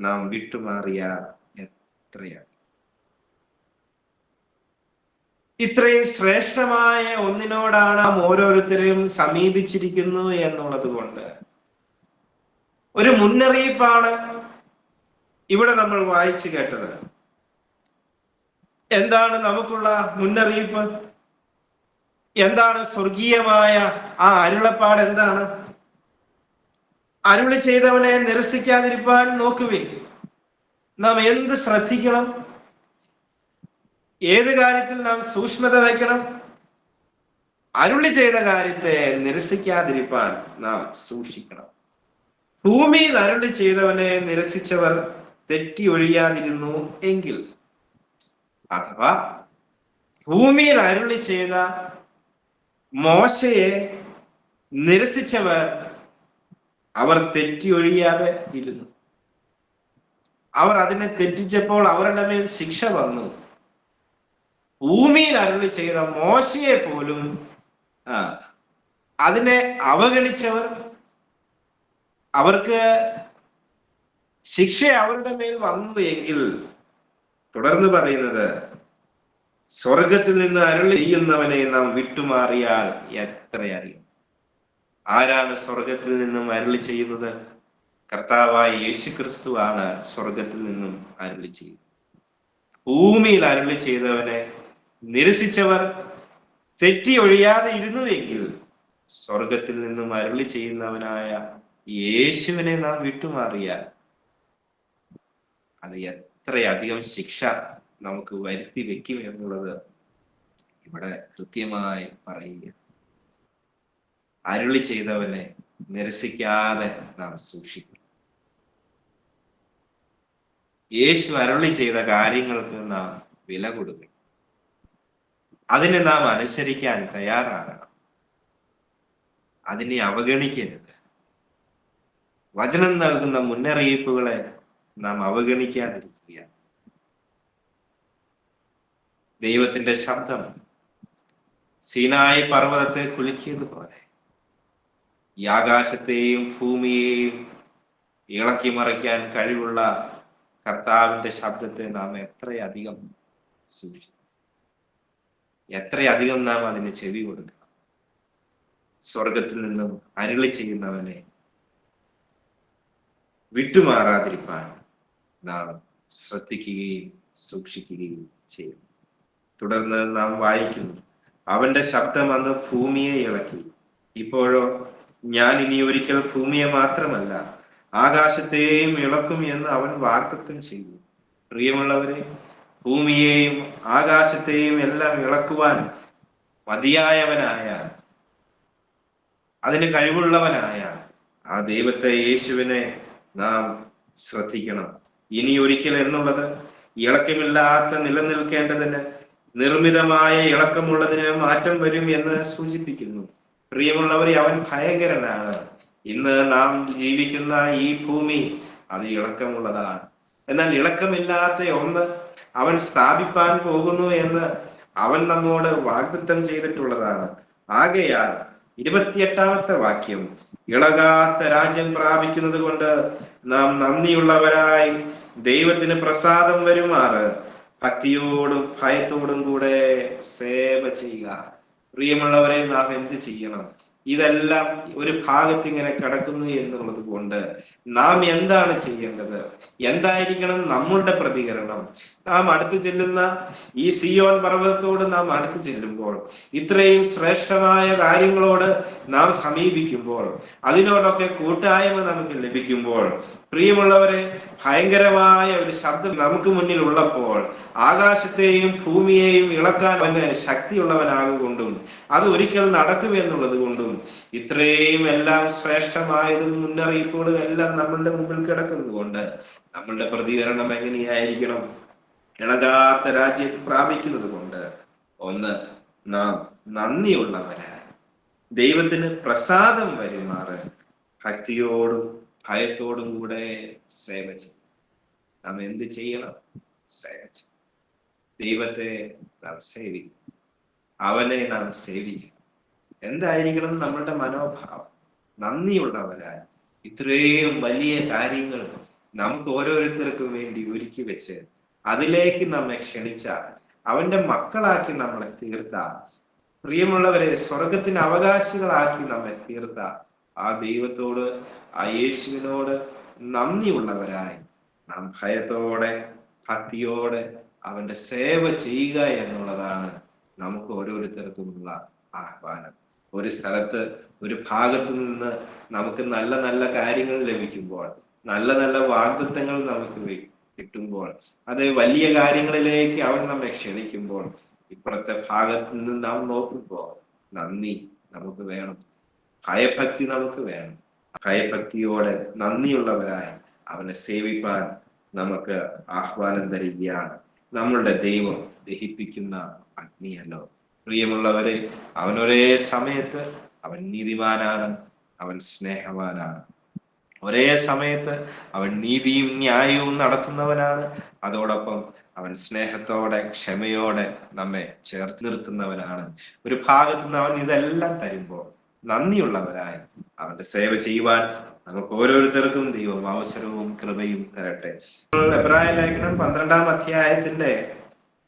നാം വിട്ടുമാറിയ എത്രയാണ്. ഇത്രയും ശ്രേഷ്ഠമായ ഒന്നിനോടാണ് നാം ഓരോരുത്തരെയും സമീപിച്ചിരിക്കുന്നു എന്നുള്ളത് കൊണ്ട് ഒരു മുന്നറിയിപ്പാണ് ഇവിടെ നമ്മൾ വായിച്ചു കേട്ടത് എന്താണ് നമുക്കുള്ള മുന്നറിയിപ്പ്? എന്താണ് സ്വർഗീയമായ ആ അരുളപ്പാട്? എന്താണ്? അരുളി ചെയ്തവനെ നിരസിക്കാതിരിപ്പാൻ നോക്കുവിൻ. നാം എന്ത് ശ്രദ്ധിക്കണം? ഏത് കാര്യത്തിൽ നാം സൂക്ഷ്മത വയ്ക്കണം? അരുളി ചെയ്ത കാര്യത്തെ നിരസിക്കാതിരിപ്പാൻ നാം സൂക്ഷിക്കണം. ഭൂമിയിൽ അരുളി ചെയ്തവനെ നിരസിച്ചവർ തെറ്റി ഒഴിയാതിരുന്നു എങ്കിൽ, അഥവാ ഭൂമിയിൽ അരുളി ചെയ്ത മോശയെ നിരസിച്ചവർ അവർ തെറ്റി ഒഴിയാതെ ഇരുന്നു. അവർ അതിനെ തെറ്റിച്ചപ്പോൾ അവരുടെ മേൽ ശിക്ഷ വന്നു. ഭൂമിയിൽ അരുളി ചെയ്ത മോശയെ പോലും അതിനെ അവഗണിച്ചവർ, അവർക്ക് ശിക്ഷ അവരുടെ മേൽ വന്നു എങ്കിൽ, തുടർന്ന് പറയുന്നത്, സ്വർഗത്തിൽ നിന്ന് അരുളി ചെയ്യുന്നവനെ നാം വിട്ടുമാറിയാൽ എത്രയറിയും. ആരാണ് സ്വർഗത്തിൽ നിന്നും അരുളി ചെയ്യുന്നത്? കർത്താവായ യേശു ക്രിസ്തു ആണ് സ്വർഗത്തിൽ നിന്നും അരുളി ചെയ്യുന്നത്. ഭൂമിയിൽ അരുളി ചെയ്തവനെ നിരസിച്ചവർ തെറ്റി ഒഴിയാതെ ഇരുന്നുവെങ്കിൽ, സ്വർഗത്തിൽ നിന്നും അരുളി ചെയ്യുന്നവനായ യേശുവിനെ നാം വിട്ടുമാറിയാൽ അത് എത്രയധികം ശിക്ഷ നമുക്ക് വരുത്തി വെക്കും എന്നുള്ളത് ഇവിടെ കൃത്യമായി പറയുക. അരുളി ചെയ്തവനെ നിരസിക്കാതെ നാം സൂക്ഷിക്കും. യേശു അരുളി ചെയ്ത കാര്യങ്ങൾക്ക് നാം വില കൊടുക്കണം. അതിനെ നാം അനുസരിക്കാൻ തയ്യാറാകണം. അതിനെ അവഗണിക്കരുത്. വചനം നൽകുന്ന മുന്നറിയിപ്പുകളെ നാം അവഗണിക്കാതിരിക്കുക. ദൈവത്തിന്റെ ശബ്ദം സീനായി പർവ്വതത്തെ കുലുക്കിയതുപോലെ ഈ ആകാശത്തെയും ഭൂമിയെയും ഇളക്കി മറിക്കാൻ കഴിവുള്ള കർത്താവിന്റെ ശബ്ദത്തെ നാം എത്രയധികം സൂക്ഷിക്കും, എത്രയധികം നാം അതിന് ചെവി കൊടുക്കണം. സ്വർഗത്തിൽ നിന്നും അരുളി ചെയ്യുന്നവനെ വിട്ടുമാറാതിരിക്കാൻ നാം ശ്രദ്ധിക്കുകയും സൂക്ഷിക്കുകയും ചെയ്യും. തുടർന്ന് നാം വായിക്കുന്നു, അവന്റെ ശബ്ദം അന്ന് ഭൂമിയെ ഇളക്കി. ഇപ്പോഴോ ഞാൻ ഇനി ഒരിക്കൽ ഭൂമിയെ മാത്രമല്ല ആകാശത്തെയും ഇളക്കും എന്ന് അവൻ വാഗ്ദത്തം ചെയ്തു. പ്രിയമുള്ളവരെ, ഭൂമിയെയും ആകാശത്തെയും എല്ലാം ഇളക്കുവാൻ മതിയായവനായ, അതിന് കഴിവുള്ളവനായ ആ ദൈവത്തെ, യേശുവിനെ നാം ശ്രദ്ധിക്കണം. ഇനി ഒരിക്കൽ എന്നുള്ളത് ഇളക്കമില്ലാത്ത നിലനിൽക്കേണ്ടതിന് നിർമ്മിതമായ ഇളക്കമുള്ളതിന് മാറ്റം വരും എന്ന് സൂചിപ്പിക്കുന്നു. പ്രിയമുള്ളവരെ, അവൻ ഭയങ്കരനാണ്. ഇന്ന് നാം ജീവിക്കുന്ന ഈ ഭൂമി അത് ഇളക്കമുള്ളതാണ്. എന്നാൽ ഇളക്കമില്ലാത്ത ഒന്ന് അവൻ സ്ഥാപിപ്പാൻ പോകുന്നു എന്ന് അവൻ നമ്മോട് വാഗ്ദത്തം ചെയ്തിട്ടുള്ളതാണ്. ആകയാൽ 28-ാമത്തെ വാക്യം, ഇളകാത്ത രാജ്യം പ്രാപിക്കുന്നത് കൊണ്ട് നാം നന്ദിയുള്ളവരായി ദൈവത്തിന് പ്രസാദം വരുമാറ് ഭക്തിയോടും ഭയത്തോടും കൂടെ സേവ ചെയ്യുക. പ്രിയമുള്ളവരെ, നാം എന്ത് ചെയ്യണം? ഇതെല്ലാം ഒരു ഭാഗത്ത് ഇങ്ങനെ കിടക്കുന്നു എന്നുള്ളത് കൊണ്ട് നാം എന്താണ് ചെയ്യേണ്ടത്? എന്തായിരിക്കണം നമ്മളുടെ പ്രതികരണം? നാം അടുത്ത് ചെല്ലുന്ന ഈ സിയോൻ പർവ്വതത്തോട് നാം അടുത്ത് ചെല്ലുമ്പോൾ, ഇത്രയും ശ്രേഷ്ഠമായ കാര്യങ്ങളോട് നാം സമീപിക്കുമ്പോൾ, അതിനോടൊക്കെ കൂട്ടായ്മ നമുക്ക് ലഭിക്കുമ്പോൾ, പ്രിയമുള്ളവരെ, ഭയങ്കരമായ ഒരു ശബ്ദം നമുക്ക് മുന്നിൽ ഉള്ളപ്പോൾ ആകാശത്തെയും ഭൂമിയെയും ഇളക്കാൻ അവന് ശക്തിയുള്ളവനാകൊണ്ടും അത് ഒരിക്കൽ നടക്കുമെന്നുള്ളത് കൊണ്ടും ഇത്രയും എല്ലാം ശ്രേഷ്ഠമായതും മുന്നറിയിപ്പുകളും എല്ലാം നമ്മളുടെ മുമ്പിൽ കിടക്കുന്നതുകൊണ്ട് നമ്മളുടെ പ്രതികരണം എങ്ങനെയായിരിക്കണം? ഇളകാത്ത രാജ്യം പ്രാപിക്കുന്നത് കൊണ്ട് ഒന്ന്, നാം നന്ദിയുള്ളവരായി ദൈവത്തിന് പ്രസാദം വരുമാറ് ഭക്തിയോടും ഭയത്തോടും കൂടെ സേവ ചെയ്യും. നാം എന്ത് ചെയ്യണം? സേവ ചെയ്യും. ദൈവത്തെ നാം സേവിക്കും, അവനെ നാം സേവിക്കും. എന്തായിരിക്കണം നമ്മളുടെ മനോഭാവം? നന്ദിയുള്ളവരായി ഇത്രയും വലിയ കാര്യങ്ങൾ നമുക്ക് ഓരോരുത്തർക്കും വേണ്ടി ഒരുക്കി വെച്ച് അതിലേക്ക് നമ്മെ ക്ഷണിച്ചാൽ, അവന്റെ മക്കളാക്കി നമ്മളെ തീർത്ത, പ്രിയമുള്ളവരെ, സ്വർഗത്തിന് അവകാശികളാക്കി നമ്മെ തീർത്ത ആ ദൈവത്തോട്, ആ യേശുവിനോട് നന്ദിയുള്ളവരായി നാം ഭയത്തോടെ ഭക്തിയോടെ അവന്റെ സേവ ചെയ്യുക എന്നുള്ളതാണ് നമുക്ക് ഓരോരുത്തർക്കുമുള്ള ആഹ്വാനം. ഒരു സ്ഥലത്ത് ഒരു ഭാഗത്ത് നിന്ന് നമുക്ക് നല്ല നല്ല കാര്യങ്ങൾ ലഭിക്കുമ്പോൾ, നല്ല നല്ല വാഗ്ദത്തങ്ങൾ നമുക്ക് കിട്ടുമ്പോൾ, അത് വലിയ കാര്യങ്ങളിലേക്ക് അവൻ നമ്മെ ക്ഷണിക്കുമ്പോൾ, ഇപ്പുറത്തെ ഭാഗത്ത് നിന്ന് നാം നോക്കുമ്പോൾ നന്ദി നമുക്ക് വേണം, ഭയഭക്തി നമുക്ക് വേണം. ഭയഭക്തിയോടെ നന്ദിയുള്ളവരായി അവനെ സേവിപ്പാൻ നമുക്ക് ആഹ്വാനം തരികയാണ്. നമ്മളുടെ ദൈവം ദഹിപ്പിക്കുന്ന അഗ്നിയല്ലോ. പ്രിയമുള്ളവരെ, അവൻ ഒരേ സമയത്ത് അവൻ നീതിമാനാണ്, അവൻ സ്നേഹവാനാണ്. ഒരേ സമയത്ത് അവൻ നീതിയും ന്യായവും നടത്തുന്നവനാണ്, അതോടൊപ്പം അവൻ സ്നേഹത്തോടെ ക്ഷമയോടെ നമ്മെ ചേർത്ത് നിർത്തുന്നവനാണ്. ഒരു ഭാഗത്ത് നിന്ന് അവൻ ഇതെല്ലാം തരുമ്പോൾ നന്ദിയുള്ളവരായി അവന്റെ സേവ ചെയ്യുവാൻ നമുക്ക് ഓരോരുത്തർക്കും ദൈവം അവസരവും കൃപയും തരട്ടെ. എബ്രായ ലേഖനം 12-ാം അധ്യായത്തിന്റെ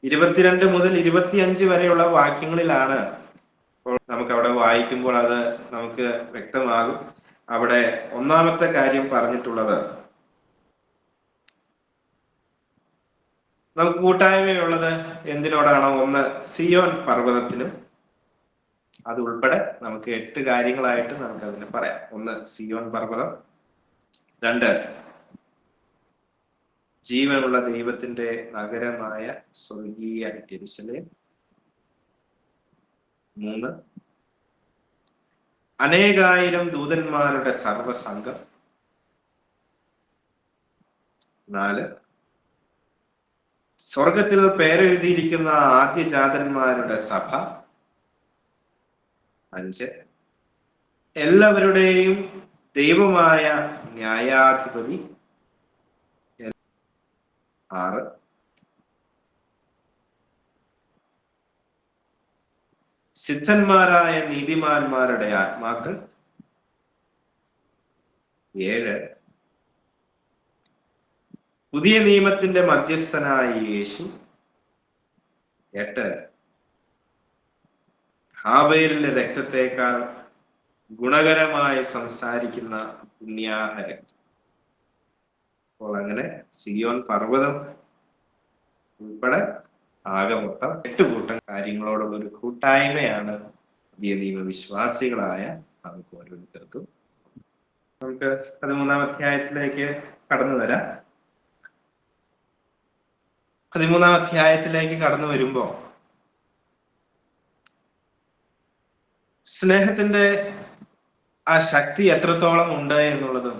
22 മുതൽ 25 വരെയുള്ള വാക്യങ്ങളിലാണ് നമുക്ക് അവിടെ വായിക്കുമ്പോൾ അത് നമുക്ക് വ്യക്തമാകും. അവിടെ ഒന്നാമത്തെ കാര്യം പറഞ്ഞിട്ടുള്ളത്, നമുക്ക് കൂട്ടായ്മയുള്ളത് എന്തിനോടാണോ? ഒന്ന്, സിയോൻ പർവ്വതത്തിനും. അത് ഉൾപ്പെടെ നമുക്ക് 8 കാര്യങ്ങളായിട്ട് നമുക്ക് അതിനെ പറയാം. ഒന്ന്, സിയോൻ പർവ്വതം. 2, ജീവനുള്ള ദൈവത്തിന്റെ നഗരമായ സ്വർഗീയ യെരൂശലേം. 3, അനേകായിരം ദൂതന്മാരുടെ സർവസംഘം. 4, സ്വർഗത്തിൽ പേരെഴുതിയിരിക്കുന്ന ആദ്യജാതന്മാരുടെ സഭ. 5, എല്ലാവരുടെയും ദൈവമായ ന്യായാധിപതി. 6, സിദ്ധന്മാരായ നീതിമാന്മാരുടെ ആത്മാക്കൾ. 7, പുതിയ നിയമത്തിന്റെ മധ്യസ്ഥനായ യേശു. 8, ഹാബേലിന്റെ രക്തത്തെക്കാൾ ഗുണകരമായി സംസാരിക്കുന്ന പുണ്യാഹ രക്തം. അപ്പോൾ അങ്ങനെ സിയോൻ പർവ്വതം ഉൾപ്പെടെ ആകെ മൊത്തം 8 കൂട്ടം കാര്യങ്ങളോടുള്ള ഒരു കൂട്ടായ്മയാണ് പുതിയ നിയമ വിശ്വാസികളായ നമുക്ക് ഓരോരുത്തർക്കും. നമുക്ക് 13-ാം അധ്യായത്തിലേക്ക് കടന്നു വരാം. 13-ാം അധ്യായത്തിലേക്ക് കടന്നു വരുമ്പോ സ്നേഹത്തിന്റെ ആ ശക്തി എത്രത്തോളം ഉണ്ട് എന്നുള്ളതും,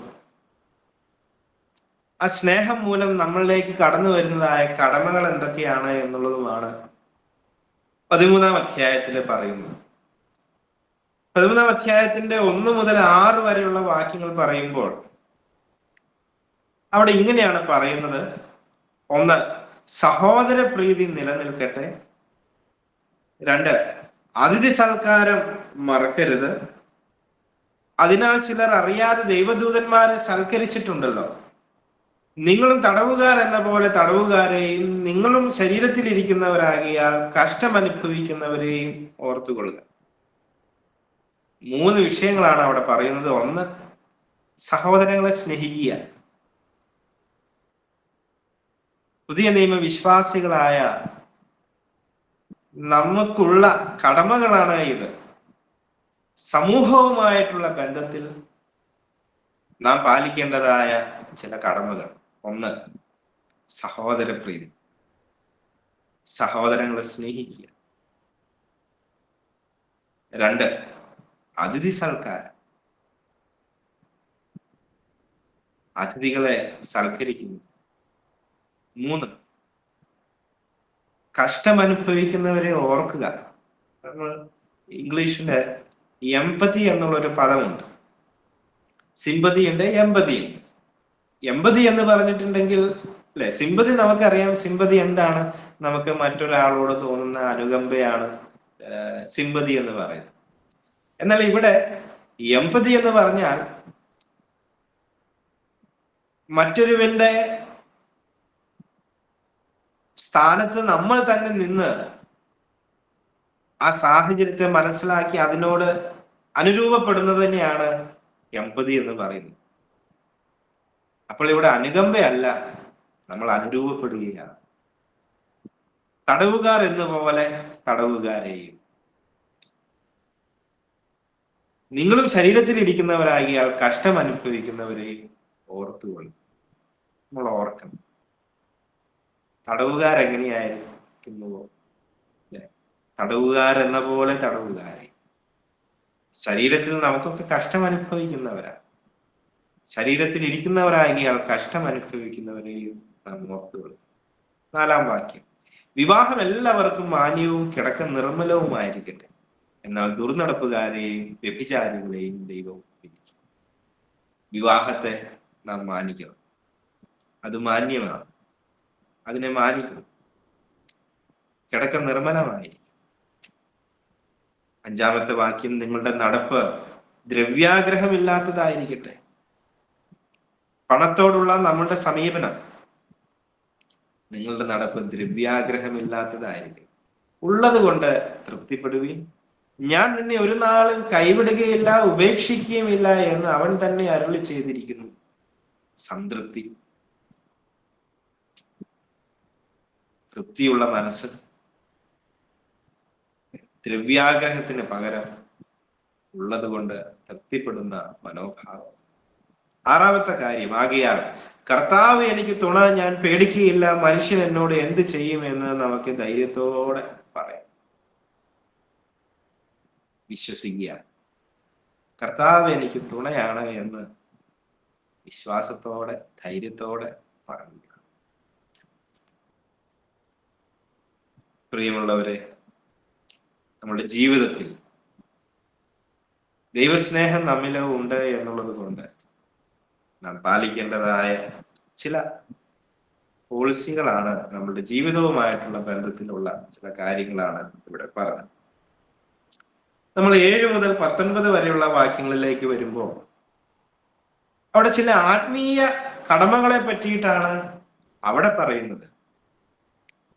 ആ സ്നേഹം മൂലം നമ്മളിലേക്ക് കടന്നു വരുന്നതായ കടമകൾ എന്തൊക്കെയാണ് എന്നുള്ളതുമാണ് 13-ാം അധ്യായത്തിൽ പറയുന്നത്. 13-ാം അധ്യായത്തിന്റെ 1 മുതൽ 6 വരെയുള്ള വാക്യങ്ങൾ പറയുമ്പോൾ അവിടെ ഇങ്ങനെയാണ് പറയുന്നത്. 1, സഹോദര പ്രീതി നിലനിൽക്കട്ടെ. 2, അതിഥി സൽക്കാരം മറക്കരുത്. അതിനാൽ ചിലർ അറിയാതെ ദൈവദൂതന്മാരെ സൽക്കരിച്ചിട്ടുണ്ടല്ലോ. നിങ്ങളും തടവുകാർ എന്ന പോലെ തടവുകാരെയും നിങ്ങളും ശരീരത്തിലിരിക്കുന്നവരാകിയാൽ കഷ്ടമനുഭവിക്കുന്നവരെയും ഓർത്തുകൊള്ളുക. 3 വിഷയങ്ങളാണ് അവിടെ പറയുന്നത്. 1, സഹോദരങ്ങളെ സ്നേഹിക്കുക. പുതിയ നിയമ വിശ്വാസികളായ നമുക്കുള്ള കടമകളാണ് ഇത്. സമൂഹവുമായിട്ടുള്ള ബന്ധത്തിൽ നാം പാലിക്കേണ്ടതായ ചില കടമകൾ. 1, സഹോദര പ്രീതി, സഹോദരങ്ങളെ സ്നേഹിക്കുക. 2, അതിഥി സൽക്കാരം, അതിഥികളെ സൽക്കരിക്കുന്നു. 3, കഷ്ടമനുഭവിക്കുന്നവരെ ഓർക്കുക. നമ്മൾ ഇംഗ്ലീഷില് എംപതി എന്നുള്ളൊരു പദമുണ്ട്. സിമ്പതി ഉണ്ട്, എമ്പതി ഉണ്ട്. എമ്പതി എന്ന് പറഞ്ഞിട്ടുണ്ടെങ്കിൽ അല്ലെ, സിമ്പതി നമുക്കറിയാം. സിമ്പതി എന്താണ്? നമുക്ക് മറ്റൊരാളോട് തോന്നുന്ന അനുകമ്പയാണ് സിമ്പതി എന്ന് പറയുന്നത്. എന്നാൽ ഇവിടെ എമ്പതി എന്ന് പറഞ്ഞാൽ മറ്റൊരുവന്റെ സ്ഥാനത്ത് നമ്മൾ തന്നെ നിന്ന് ആ സാഹചര്യത്തെ മനസ്സിലാക്കി അതിനോട് അനുരൂപപ്പെടുന്നത് തന്നെയാണ് എമ്പതി എന്ന് പറയുന്നത്. അപ്പോൾ ഇവിടെ അനുകമ്പയല്ല, നമ്മൾ അനുരൂപപ്പെടുകയാണ്. തടവുകാർ എന്ന പോലെ തടവുകാരെയും, നിങ്ങളും ശരീരത്തിൽ ഇരിക്കുന്നവരാകിയാൽ കഷ്ടം അനുഭവിക്കുന്നവരെയും ഓർത്തുകൊള്ളും. നമ്മൾ ഓർക്കണം, തടവുകാരെങ്ങനെയായിരിക്കുന്നുവോ തടവുകാരെന്ന പോലെ തടവുകാരെ. ശരീരത്തിൽ നമുക്കൊക്കെ കഷ്ടം അനുഭവിക്കുന്നവരാ. ശരീരത്തിൽ ഇരിക്കുന്നവരാകിയാൽ കഷ്ടം അനുഭവിക്കുന്നവരെയും നാം ഓർത്തുകൊള്ളും. 4-ാം വാക്യം, വിവാഹം എല്ലാവർക്കും മാന്യവും കിടക്ക നിർമ്മലവുമായിരിക്കട്ടെ, എന്നാൽ ദുർനടപ്പുകാരെയും വ്യഭിചാരികളെയും ദൈവം വിധിക്കും. വിവാഹത്തെ നാം മാനിക്കണം. അത് മാന്യമാണ്, അതിനെ മാനിക്കണം. കിടക്ക നിർമ്മലമായിരിക്കും. 5-ാമത്തെ വാക്യം, നിങ്ങളുടെ നടപ്പ് ദ്രവ്യാഗ്രഹമില്ലാത്തതായിരിക്കട്ടെ. പണത്തോടുള്ള നമ്മളുടെ സമീപനം, നിങ്ങളുടെ നടപ്പ് ദ്രവ്യാഗ്രഹമില്ലാത്തതായിരിക്കും. ഉള്ളത് കൊണ്ട് തൃപ്തിപ്പെടുവീൻ. ഞാൻ നിന്നെ ഒരു നാളും കൈവിടുകയില്ല, ഉപേക്ഷിക്കുകയുമില്ല എന്ന് അവൻ തന്നെ അരുളി ചെയ്തിരിക്കുന്നു. സംതൃപ്തി, തൃപ്തിയുള്ള മനസ്സ്, ദ്രവ്യാഗ്രഹത്തിന് പകരം ഉള്ളത് കൊണ്ട് തൃപ്തിപ്പെടുന്ന മനോഭാവം. 6-ാമത്തെ കാര്യം, ആകയാൽ കർത്താവ് എനിക്ക് തുണ, ഞാൻ പേടിക്കുകയില്ല, മനുഷ്യൻ എന്നോട് എന്ത് ചെയ്യുമെന്ന് നമുക്ക് ധൈര്യത്തോടെ പറയാം. വിശ്വസിക്കുക, കർത്താവ് എനിക്ക് തുണയാണ് എന്ന് വിശ്വാസത്തോടെ ധൈര്യത്തോടെ പറയുക. പ്രിയമുള്ളവരെ, നമ്മുടെ ജീവിതത്തിൽ ദൈവസ്നേഹം നമ്മിലോ ഉണ്ട് എന്നുള്ളത് കൊണ്ട് നാം പാലിക്കേണ്ടതായ ചില പോളിസികളാണ്, നമ്മുടെ ജീവിതവുമായിട്ടുള്ള ബന്ധത്തിലുള്ള ചില കാര്യങ്ങളാണ് ഇവിടെ പറഞ്ഞത്. നമ്മൾ 7 മുതൽ 19 വരെയുള്ള വാക്യങ്ങളിലേക്ക് വരുമ്പോൾ അവിടെ ചില ആത്മീയ കടമകളെ പറ്റിയിട്ടാണ് അവിടെ പറയുന്നത്.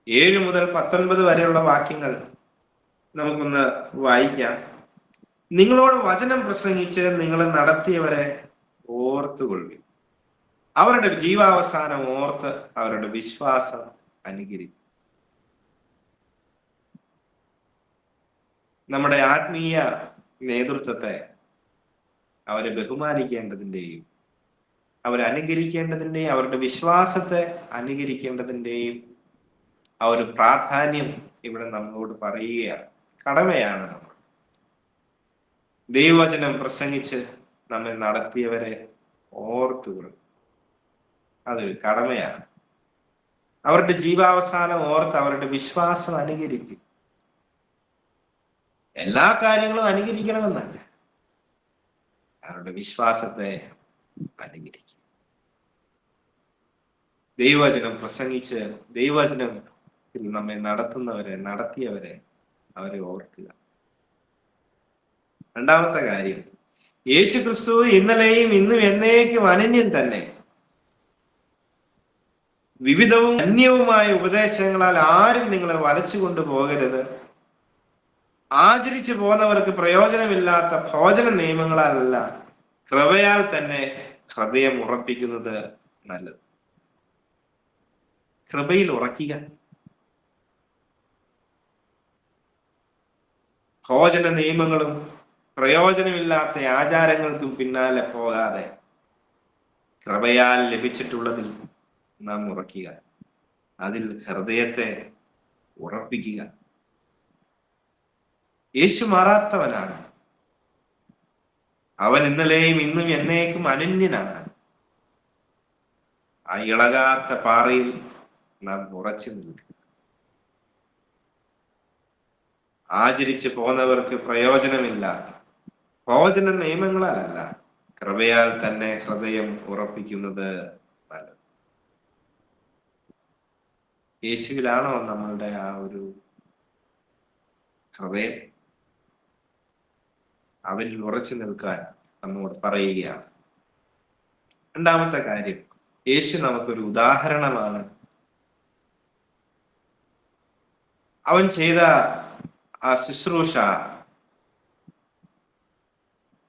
7 മുതൽ 19 വരെയുള്ള വാക്യങ്ങൾ നമുക്കൊന്ന് വായിക്കാം. നിങ്ങളോട് വചനം പ്രസംഗിച്ച് നിങ്ങളെ നടത്തിയവരെ ഓർത്തുകൊള്ളുക, അവരുടെ ജീവാവസാനം ഓർത്ത് അവരുടെ വിശ്വാസം അനുകരിക്കും. നമ്മുടെ ആത്മീയ നേതൃത്വത്തെ അവരെ ബഹുമാനിക്കേണ്ടതിൻ്റെയും അവരനുകരിക്കേണ്ടതിൻ്റെയും അവരുടെ വിശ്വാസത്തെ അനുകരിക്കേണ്ടതിൻ്റെയും ആ ഒരു പ്രാധാന്യം ഇവിടെ നമ്മളോട് പറയുകയാണ്. കടമയാണ്. നമ്മൾ ദൈവവചനം പ്രസംഗിച്ച് നമ്മെ നടത്തിയവരെ ഓർത്തുകൊള്ളും, അതൊരു കടമയാണ്. അവരുടെ ജീവാവസാനം ഓർത്ത് അവരുടെ വിശ്വാസം അനുകരിക്കും. എല്ലാ കാര്യങ്ങളും അനുകരിക്കണമെന്നല്ല, അവരുടെ വിശ്വാസത്തെ അനുകരിക്കും. ദൈവവചനം പ്രസംഗിച്ച് ദൈവവചനത്തിൽ നമ്മെ നടത്തിയവരെ അവരെ ഓർക്കുക. 2-ാമത്തെ കാര്യം, യേശു ക്രിസ്തു ഇന്നലെയും ഇന്നും എന്നേക്കും അനന്യൻ തന്നെ. വിവിധവും അന്യവുമായ ഉപദേശങ്ങളാൽ ആരും നിങ്ങളെ വലച്ചു കൊണ്ടുപോകരുത്. ആചരിച്ചു പോന്നവർക്ക് പ്രയോജനമില്ലാത്ത ഭോജന നിയമങ്ങളല്ല, കൃപയാൽ തന്നെ ഹൃദയം ഉറപ്പിക്കുന്നത് നല്ലത്. കൃപയിൽ ഉറക്കുക. ഭോജന നിയമങ്ങളും പ്രയോജനമില്ലാത്ത ആചാരങ്ങൾക്കും പിന്നാലെ പോകാതെ കൃപയാൽ ലഭിച്ചിട്ടുള്ളതിൽ നാം ഉറക്കുക, അതിൽ ഹൃദയത്തെ ഉറപ്പിക്കുക. യേശു മാറാത്തവനാണ്. അവൻ ഇന്നലെയും ഇന്നും എന്നേക്കും അനന്യനാണ്. ആ ഇളകാത്ത പാറയിൽ നാം ഉറച്ചു നിൽക്കുക. ആചരിച്ചു പോന്നവർക്ക് പ്രയോജനമില്ലാത്ത ഭോജന നിയമങ്ങളല്ല, കൃപയാൽ തന്നെ ഹൃദയം ഉറപ്പിക്കുന്നത് നല്ലത്. യേശുവിലാണോ നമ്മളുടെ ആ ഒരു ഹൃദയം? അവനിൽ ഉറച്ചു നിൽക്കാൻ നമ്മോട് പറയുകയാണ്. 2-ാമത്തെ കാര്യം, യേശു നമുക്കൊരു ഉദാഹരണമാണ്. അവൻ ചെയ്ത ആ ശുശ്രൂഷ,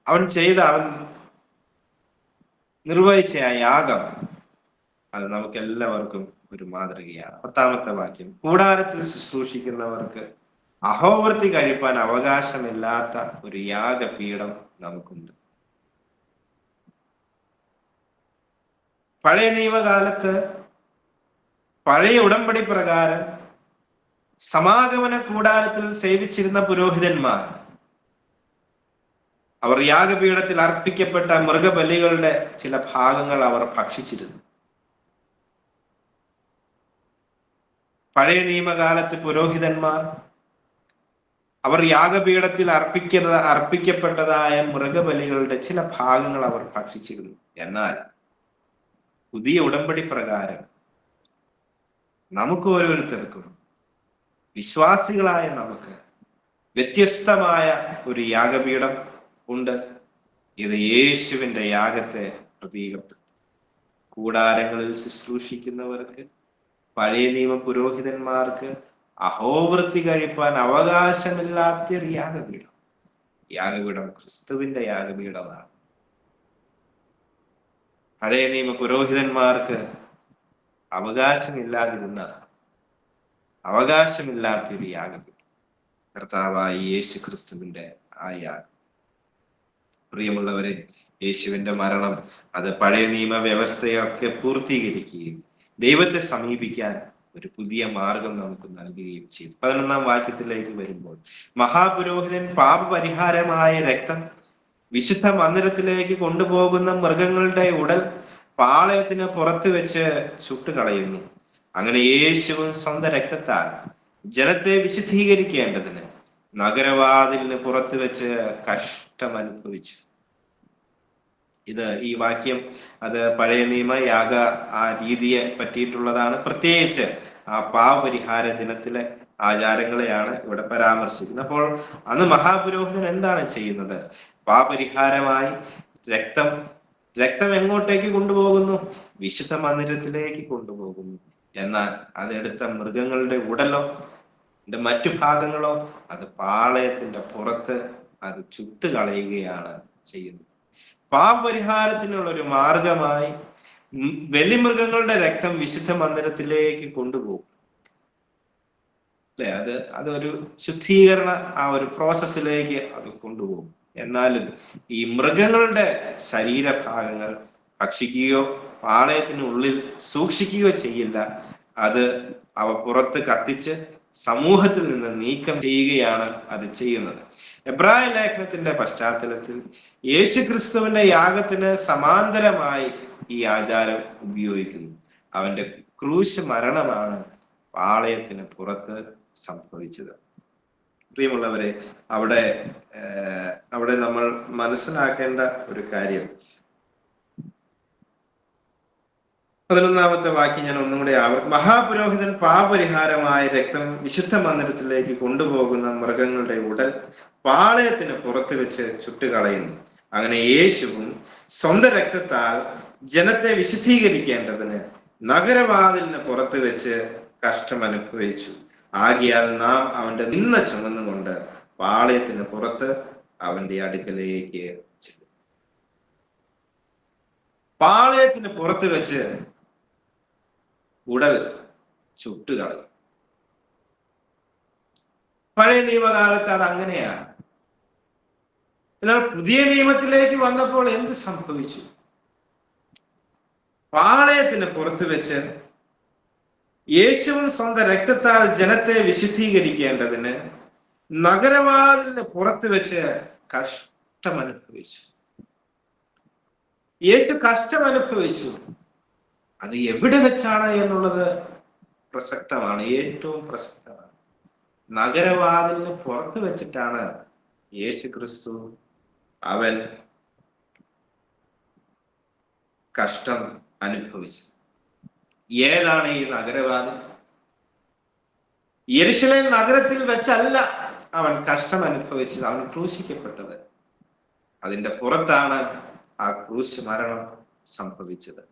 അവൻ നിർവഹിച്ച ആ യാഗം, അത് നമുക്ക് എല്ലാവർക്കും ഒരു മാതൃകയാണ്. 10-ാമത്തെ വാക്യം, കൂടാരത്തിൽ ശുശ്രൂഷിക്കുന്നവർക്ക് അഹോവൃത്തി കഴിപ്പാൻ അവകാശമില്ലാത്ത ഒരു യാഗപീഠം നമുക്കുണ്ട്. പഴയ നിയമകാലത്ത് പഴയ ഉടമ്പടി പ്രകാരം സമാഗമന കൂടാരത്തിൽ സേവിച്ചിരുന്ന പുരോഹിതന്മാർ അവർ യാഗപീഠത്തിൽ അർപ്പിക്കപ്പെട്ട മൃഗബലികളുടെ ചില ഭാഗങ്ങൾ അവർ ഭക്ഷിച്ചിരുന്നു. പഴയ നിയമകാലത്ത് പുരോഹിതന്മാർ അവർ യാഗപീഠത്തിൽ അർപ്പിക്കപ്പെട്ടതായ മൃഗബലികളുടെ ചില ഭാഗങ്ങൾ അവർ ഭക്ഷിച്ചിരുന്നു. എന്നാൽ പുതിയ ഉടമ്പടി പ്രകാരം നമുക്ക് ഓരോരുത്തർക്കും, വിശ്വാസികളായ നമുക്ക് വ്യത്യസ്തമായ ഒരു യാഗപീഠം ഉണ്ട്. ഇത് യേശുവിന്റെ യാഗത്തെ പ്രതീകപ്പെടുത്തും. കൂടാരങ്ങളിൽ ശുശ്രൂഷിക്കുന്നവർക്ക്, പഴയ നിയമ പുരോഹിതന്മാർക്ക് അഹോവൃത്തി കഴിപ്പാൻ അവകാശമില്ലാത്തൊരു യാഗപീഠം. യാഗപീഠം ക്രിസ്തുവിന്റെ യാഗപീഠമാണ്. പഴയ നിയമ പുരോഹിതന്മാർക്ക് അവകാശമില്ലാത്തൊരു യാഗപീഠം കർത്താവായ യേശു ക്രിസ്തുവിന്റെ ആ യാഗം. പ്രിയമുള്ളവരെ, യേശുവിന്റെ മരണം അത് പഴയ നിയമ വ്യവസ്ഥയൊക്കെ പൂർത്തീകരിക്കുകയും ദൈവത്തെ സമീപിക്കാൻ ഒരു പുതിയ മാർഗം നമുക്ക് നൽകുകയും ചെയ്തു. 11-ാം വാക്യത്തിലേക്ക് വരുമ്പോൾ, മഹാപുരോഹിതൻ പാപപരിഹാരമായ രക്തം വിശുദ്ധ മന്ദിരത്തിലേക്ക് കൊണ്ടുപോകുന്ന മൃഗങ്ങളുടെ ഉടൽ പാളയത്തിന് പുറത്ത് വെച്ച് ചുട്ടുകളയുന്നു. അങ്ങനെ യേശുവും സ്വന്തം രക്തത്താൽ ജനത്തെ വിശുദ്ധീകരിക്കേണ്ടതിന് നഗരവാതിലിന് പുറത്ത് വെച്ച് കഷ്ടമനുഭവിച്ചു. ഈ വാക്യം അത് പഴയ നിയമ യാഗ ആ രീതിയെ പറ്റിയിട്ടുള്ളതാണ്. പ്രത്യേകിച്ച് ആ പാപപരിഹാര ദിനത്തിലെ ആചാരങ്ങളെയാണ് ഇവിടെ പരാമർശിക്കുന്നത്. അപ്പോൾ അന്ന് മഹാപുരോഹിതൻ എന്താണ് ചെയ്യുന്നത്? പാപപരിഹാരമായി രക്തം എങ്ങോട്ടേക്ക് കൊണ്ടുപോകുന്നു? വിശുദ്ധ മന്ദിരത്തിലേക്ക് കൊണ്ടുപോകുന്നു. എന്നാൽ അതെടുത്ത മൃഗങ്ങളുടെ ഉടലോ മറ്റു ഭാഗങ്ങളോ അത് പാളയത്തിന്റെ പുറത്ത് അത് ചുട്ടുകളയുകയാണ് ചെയ്യുന്നത്. പാപപരിഹാരത്തിനുള്ള ഒരു മാർഗമായി ബലിമൃഗങ്ങളുടെ രക്തം വിശുദ്ധ മന്ദിരത്തിലേക്ക് കൊണ്ടുപോകും. അല്ലെ, അതൊരു ശുദ്ധീകരണ ആ ഒരു പ്രോസസ്സിലേക്ക് അത് കൊണ്ടുപോകും. എന്നാലും ഈ മൃഗങ്ങളുടെ ശരീരഭാഗങ്ങൾ ഭക്ഷിക്കുകയോ പാളയത്തിനുള്ളിൽ സൂക്ഷിക്കുകയോ ചെയ്യില്ല. അത് അവ പുറത്ത് കത്തിച്ച് സമൂഹത്തിൽ നിന്ന് നീക്കം ചെയ്യുകയാണ് അത് ചെയ്യുന്നത്. എബ്രായ ലേഖനത്തിന്റെ പശ്ചാത്തലത്തിൽ യേശുക്രിസ്തുവിന്റെ യാഗത്തിന് സമാന്തരമായി ഈ ആചാരം ഉപയോഗിക്കുന്നു. അവന്റെ ക്രൂശ് മരണമാണ് പാളയത്തിന് പുറത്ത് സംഭവിച്ചത്. പ്രിയമുള്ളവരെ, അവിടെ നമ്മൾ മനസ്സിലാക്കേണ്ട ഒരു കാര്യം, 11-ാമത്തെ വാക്യം ഞാൻ ഒന്നും കൂടെ മഹാപുരോഹിതൻ പാപപരിഹാരമായ രക്തം വിശുദ്ധ മന്ദിരത്തിലേക്ക് കൊണ്ടുപോകുന്ന മൃഗങ്ങളുടെ ഉടൽ പാളയത്തിന് പുറത്ത് വെച്ച് ചുട്ടുകളയുന്നു. അങ്ങനെ യേശുവും സ്വന്തം രക്തത്താൽ ജനത്തെ വിശുദ്ധീകരിക്കേണ്ടതിന് നഗരവാതിലിന് പുറത്ത് വെച്ച് കഷ്ടം അനുഭവിച്ചു. ആകിയാൽ നാം അവന്റെ നിന്ന ചുമന്നുകൊണ്ട് പാളയത്തിന് പുറത്ത് അവന്റെ അടുക്കലേക്ക് ചെല്ലും. പാളയത്തിന് പുറത്ത് വെച്ച് ഉടൽ ചുട്ടുകളയും. പഴയ നിയമകാലത്ത് അത് അങ്ങനെയാണ്. എന്നാൽ പുതിയ നിയമത്തിലേക്ക് വന്നപ്പോൾ എന്ത് സംഭവിച്ചു? പാളയത്തിന് പുറത്ത് വെച്ച് യേശുവും സ്വന്തം രക്തത്താൽ ജനത്തെ വിശുദ്ധീകരിക്കേണ്ടതിന് നഗരവാതിലിന് പുറത്ത് വെച്ച് കഷ്ടമനുഭവിച്ചു. യേശു കഷ്ടമനുഭവിച്ചു. അത് എവിടെ വെച്ചാണ് എന്നുള്ളത് പ്രസക്തമാണ്, ഏറ്റവും പ്രസക്തമാണ്. നഗരവാതിലിന് പുറത്ത് വെച്ചിട്ടാണ് യേശു ക്രിസ്തു അവൻ കഷ്ടം അനുഭവിച്ചത്. ഏതാണ് ഈ നഗരവാതിൽ? യെരുശലേം നഗരത്തിൽ വെച്ചല്ല അവൻ കഷ്ടം അനുഭവിച്ചത്, അവൻ ക്രൂശിക്കപ്പെട്ടത്. അതിന്റെ പുറത്താണ് ആ ക്രൂശ് മരണം സംഭവിച്ചത്.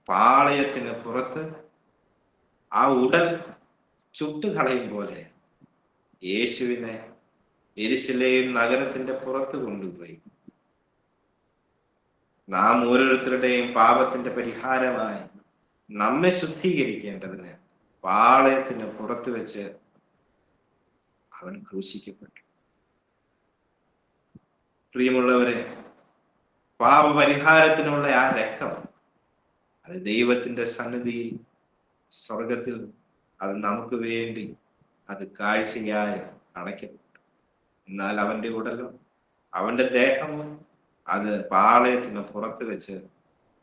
പാളയത്തിന് പുറത്ത് ആ ഉടൽ ചുട്ടുകളയും പോലെ യേശുവിനെ യെരുശലേം നഗരത്തിന്റെ പുറത്ത് കൊണ്ടുപോയി നാം ഓരോരുത്തരുടെയും പാപത്തിന്റെ പരിഹാരമായി നമ്മെ ശുദ്ധീകരിക്കേണ്ടതിന് പാളയത്തിന് പുറത്ത് വെച്ച് അവൻ ക്രൂശിക്കപ്പെട്ടു. പ്രിയമുള്ളവരെ, പാപപരിഹാരത്തിനുള്ള ആ രക്തം അത് ദൈവത്തിന്റെ സന്നിധിയിൽ സ്വർഗത്തിൽ അത് നമുക്ക് വേണ്ടി അത് കാഴ്ചയായി അടയ്ക്കപ്പെട്ടു. എന്നാൽ അവന്റെ ഉടലും അവന്റെ ദേഹവും അത് പാളയത്തിന് പുറത്ത് വെച്ച്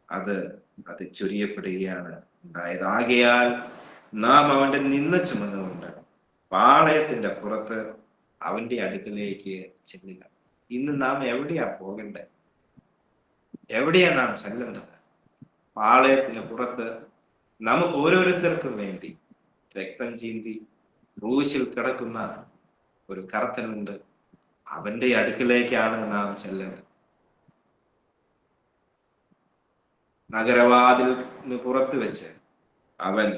അത് ചൊരിയപ്പെടുകയാണ് ഉണ്ടായത്. ആകയാൽ നാം അവന്റെ നിന്ന ചുമന്നുകൊണ്ട് പാളയത്തിന്റെ പുറത്ത് അവന്റെ അടുക്കലേക്ക് ചെല്ലുക. ഇന്ന് നാം എവിടെയാ പോകേണ്ടത്? എവിടെയാ നാം ചെല്ലേണ്ടത്? പാളയത്തിന് പുറത്ത് നമുക്ക് ഓരോരുത്തർക്കും വേണ്ടി രക്തം ചീന്തി ക്രൂശിൽ കിടക്കുന്ന ഒരു കർത്തനുണ്ട്. അവന്റെ അടുക്കിലേക്കാണ് നാം ചെല്ലേണ്ടത്. നഗരവാതിലിന് പുറത്ത് വെച്ച് അവൻ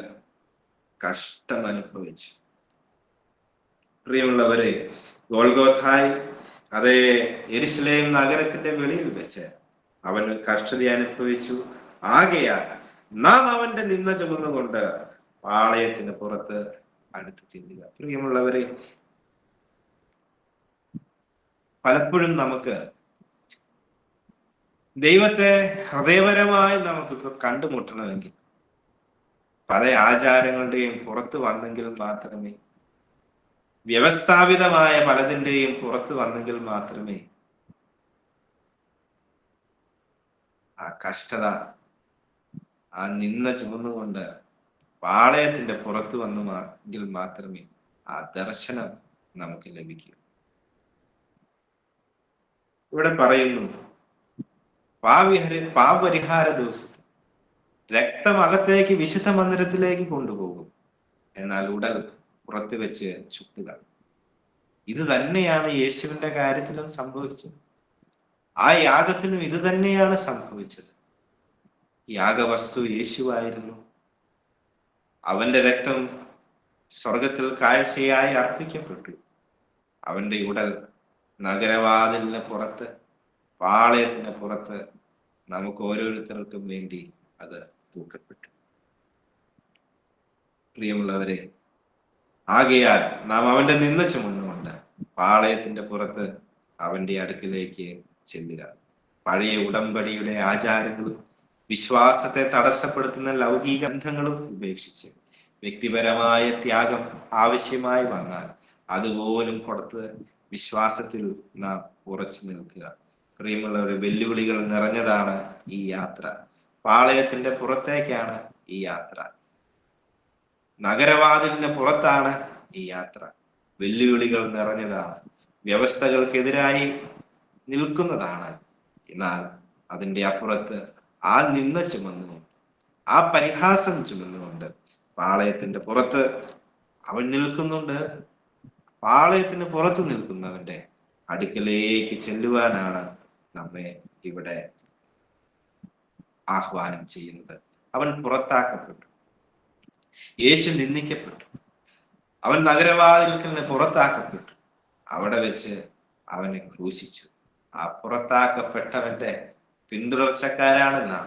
കഷ്ടം അനുഭവിച്ചു. പ്രിയമുള്ളവരെ, ഗോൽഗോഥായി അതേ യെരുശലേം നഗരത്തിന്റെ വെളിയിൽ വെച്ച് അവൻ കഷ്ടത അനുഭവിച്ചു. ആകയാൽ നാം അവന്റെ നിന്ന ചുമന്നുകൊണ്ട് പാളയത്തിന് പുറത്ത് അടുത്ത് ചെല്ലുക. പ്രിയമുള്ളവരെ, പലപ്പോഴും നമുക്ക് ദൈവത്തെ ഹൃദയപരമായി നമുക്ക് കണ്ടുമുട്ടണമെങ്കിൽ പല ആചാരങ്ങളുടെയും പുറത്ത് വന്നെങ്കിൽ മാത്രമേ, വ്യവസ്ഥാപിതമായ പലതിൻ്റെയും പുറത്ത് വന്നെങ്കിൽ മാത്രമേ ആ കഷ്ടത, ആ നിന്ന ചുമന്നുകൊണ്ട് പാളയത്തിന്റെ പുറത്ത് വന്നെങ്കിൽ മാത്രമേ ആ ദർശനം നമുക്ക് ലഭിക്കൂ. ഇവിടെ പറയുന്നു, പാപപരിഹാര ദിവസത്തിൽ രക്തം അകത്തേക്ക് വിശുദ്ധ മന്ദിരത്തിലേക്ക് കൊണ്ടുപോകും, എന്നാൽ ഉടൽ പുറത്ത് വെച്ച് ചുട്ടുക. ഇത് തന്നെയാണ് യേശുവിന്റെ കാര്യത്തിലും സംഭവിച്ചത്. ആ യാഗത്തിനും ഇത് തന്നെയാണ് സംഭവിച്ചത്. യാഗവസ്തു യേശുവായിരുന്നു. അവന്റെ രക്തം സ്വർഗത്തിൽ കാഴ്ചയായി അർപ്പിക്കപ്പെട്ടു. അവന്റെ ഉടൽ നഗരവാതിലിന് പുറത്ത്, പാളയത്തിന് പുറത്ത് നമുക്ക് ഓരോരുത്തർക്കും വേണ്ടി അത് തൂക്കപ്പെട്ടു. പ്രിയമുള്ളവരെ, ആകയാൽ നാം അവന്റെ നിന്ന ചുമന്നുകൊണ്ട് പാളയത്തിന്റെ പുറത്ത് അവന്റെ അടുക്കിലേക്ക് ചെല്ലുക. പഴയ ഉടമ്പടിയുടെ ആചാരങ്ങളും വിശ്വാസത്തെ തടസ്സപ്പെടുത്തുന്ന ലൗകിക ബന്ധങ്ങളും ഉപേക്ഷിച്ച് വ്യക്തിപരമായ ത്യാഗം ആവശ്യമായി വന്നാൽ അതുപോലും കൊടുത്ത് വിശ്വാസത്തിൽ നാം ഉറച്ചു നിൽക്കുക. പ്രിയമുള്ളവരെ, വെല്ലുവിളികൾ നിറഞ്ഞതാണ് ഈ യാത്ര. പാളയത്തിന്റെ പുറത്തേക്കാണ് ഈ യാത്ര. നഗരവാതിലിന് പുറത്താണ് ഈ യാത്ര. വെല്ലുവിളികൾ നിറഞ്ഞതാണ്, വ്യവസ്ഥകൾക്കെതിരായി നിൽക്കുന്നതാണ്. എന്നാൽ അതിൻ്റെ അപ്പുറത്ത് ആ നിന്ന ചുമന്നുകൊണ്ട്, ആ പരിഹാസം ചുമന്നുകൊണ്ട് പാളയത്തിന്റെ പുറത്ത് അവൻ നിൽക്കുന്നുണ്ട്. പാളയത്തിന് പുറത്ത് നിൽക്കുന്നവന്റെ അടുക്കലേക്ക് ചെല്ലുവാനാണ് നമ്മെ ഇവിടെ ആഹ്വാനം ചെയ്യുന്നത്. അവൻ പുറത്താക്കപ്പെട്ടു, യേശു നിന്ദിക്കപ്പെട്ടു, അവൻ നഗരവാതിൽക്കൽ നിന്ന് പുറത്താക്കപ്പെട്ടു. അവിടെ വെച്ച് അവനെ ക്രൂശിച്ചു. ആ പുറത്താക്കപ്പെട്ടവന്റെ പിന്തുടർച്ചക്കാരാണ് നാം.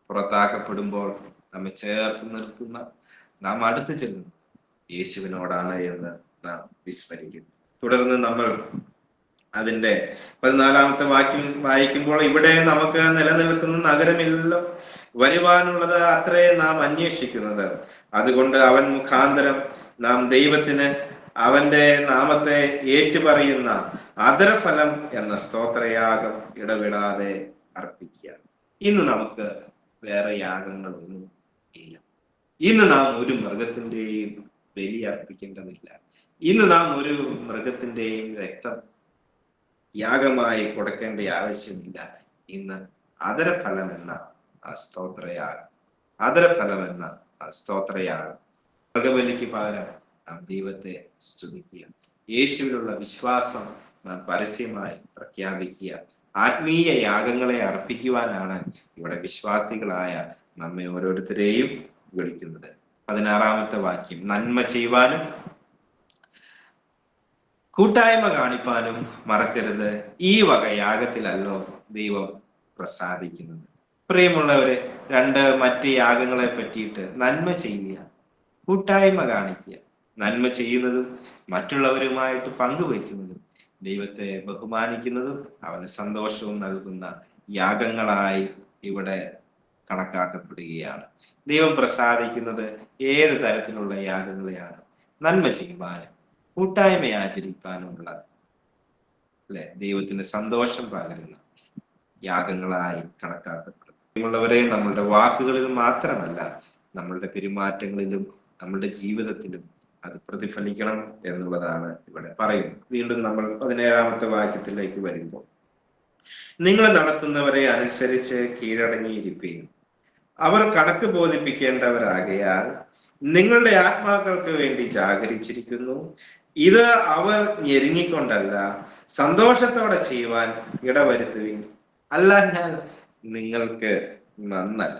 പുറത്താക്കപ്പെടുമ്പോൾ നമ്മെ ചേർത്ത് നിർത്തുന്ന, നാം അടുത്ത് ചെല്ലുന്നു യേശുവിനോടാണ് എന്ന് നാം വിസ്മരിക്കുന്നു. തുടർന്ന് നമ്മൾ അതിന്റെ 14-ാമത്തെ വാക്യം വായിക്കുമ്പോൾ, ഇവിടെ നമുക്ക് നിലനിൽക്കുന്ന നഗരമെല്ലാം വരുവാനുള്ളത് അത്രേ നാം അന്വേഷിക്കുന്നത്. അതുകൊണ്ട് അവൻ മുഖാന്തരം നാം ദൈവത്തിന് അവന്റെ നാമത്തെ ഏറ്റുപറയുന്ന ആദരഫലം എന്ന സ്തോത്രയാഗം ഇടവിടാതെ അർപ്പിക്കുക. ഇന്ന് നമുക്ക് വേറെ യാഗങ്ങളൊന്നും ഇല്ല. ഇന്ന് നാം ഒരു മൃഗത്തിന്റെയും ബലി അർപ്പിക്കേണ്ടതില്ല. ഇന്ന് നാം ഒരു മൃഗത്തിന്റെയും രക്തം യാഗമായി കൊടുക്കേണ്ട ആവശ്യമില്ല. ഇന്ന് ആദരഫലം എന്ന ആ സ്തോത്രയാഗം, ആദരഫലം എന്ന ആ സ്തോത്രയാഗം, മൃഗബലിക്ക് പകരം നാം ദൈവത്തെ സ്തുതിക്കുക. യേശുവിലുള്ള വിശ്വാസം നാം പരസ്യമായി പ്രഖ്യാപിക്കുക. ആത്മീയ യാഗങ്ങളെ അർപ്പിക്കുവാനാണ് ഇവിടെ വിശ്വാസികളായ നമ്മെ ഓരോരുത്തരെയും വിളിക്കുന്നത്. 16-ാമത്തെ വാക്യം, നന്മ ചെയ്യുവാനും കൂട്ടായ്മ കാണിപ്പാനും മറക്കരുത്. ഈ വക യാഗത്തിലല്ലോ ദൈവം പ്രസാദിക്കുന്നത്. പ്രിയമുള്ളവരെ, മറ്റ് യാഗങ്ങളെ പറ്റിയിട്ട് നന്മ ചെയ്യുക, കൂട്ടായ്മ കാണിക്കുക. നന്മ ചെയ്യുന്നതും മറ്റുള്ളവരുമായിട്ട് പങ്കുവയ്ക്കുന്നതും ദൈവത്തെ ബഹുമാനിക്കുന്നതും അവന് സന്തോഷവും നൽകുന്ന യാഗങ്ങളായി ഇവിടെ കണക്കാക്കപ്പെടുകയാണ്. ദൈവം പ്രസാദിക്കുന്നത് ഏത് തരത്തിലുള്ള യാഗങ്ങളെയാണ്? നന്മ ചെയ്യുവാനും കൂട്ടായ്മ ആചരിക്കാനുമുള്ള ദൈവത്തിന് സന്തോഷം പകരുന്ന യാഗങ്ങളായി കണക്കാക്കപ്പെടും. ഉള്ളവരെ, നമ്മളുടെ വാക്കുകളിൽ മാത്രമല്ല, നമ്മളുടെ പെരുമാറ്റങ്ങളിലും നമ്മളുടെ ജീവിതത്തിലും അത് പ്രതിഫലിക്കണം എന്നുള്ളതാണ് ഇവിടെ പറയുന്നത്. വീണ്ടും നമ്മൾ 17-ാമത്തെ വാക്യത്തിലേക്ക് വരുമ്പോൾ, നിങ്ങൾ നടത്തുന്നവരെ അനുസരിച്ച് കീഴടങ്ങിയിരിക്കുകയും അവർ കണക്ക് ബോധിപ്പിക്കേണ്ടവരാകയാൽ നിങ്ങളുടെ ആത്മാക്കൾക്ക് വേണ്ടി ജാഗരിച്ചിരിക്കുന്നു. ഇത് അവർ ഞെരുങ്ങിക്കൊണ്ടല്ല, സന്തോഷത്തോടെ ചെയ്യുവാൻ ഇടവരുത്തുകയും അല്ല, ഞാൻ നിങ്ങൾക്ക് നന്നല്ല.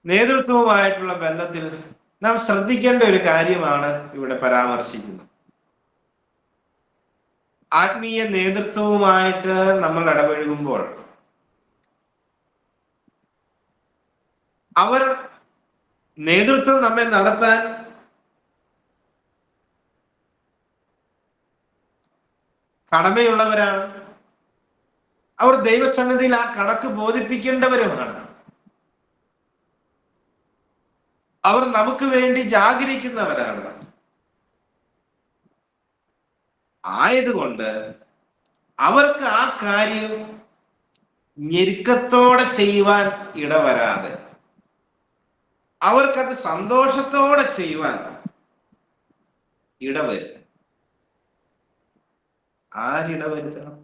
നേതൃത്വവുമായിട്ടുള്ള ബന്ധത്തിൽ നാം ശ്രദ്ധിക്കേണ്ട ഒരു കാര്യമാണ് ഇവിടെ പരാമർശിക്കുന്നത്. ആത്മീയ നേതൃത്വവുമായിട്ട് നമ്മൾ ഇടപഴകുമ്പോൾ അവർ നേതൃത്വം നമ്മെ നടത്താൻ കടമയുള്ളവരാണ്. അവർ ദൈവസന്നിധിയിൽ ആ കണക്ക് ബോധിപ്പിക്കേണ്ടവരുമാണ്. അവർ നമുക്ക് വേണ്ടി ജാഗരിക്കുന്നവരാണ്. ആയതുകൊണ്ട് അവർക്ക് ആ കാര്യം ഞെരുക്കത്തോടെ ചെയ്യുവാൻ ഇടവരാതെ, അവർക്കത് സന്തോഷത്തോടെ ചെയ്യുവാൻ ഇടവരുത്തും. ആരിടവരുത്തണം?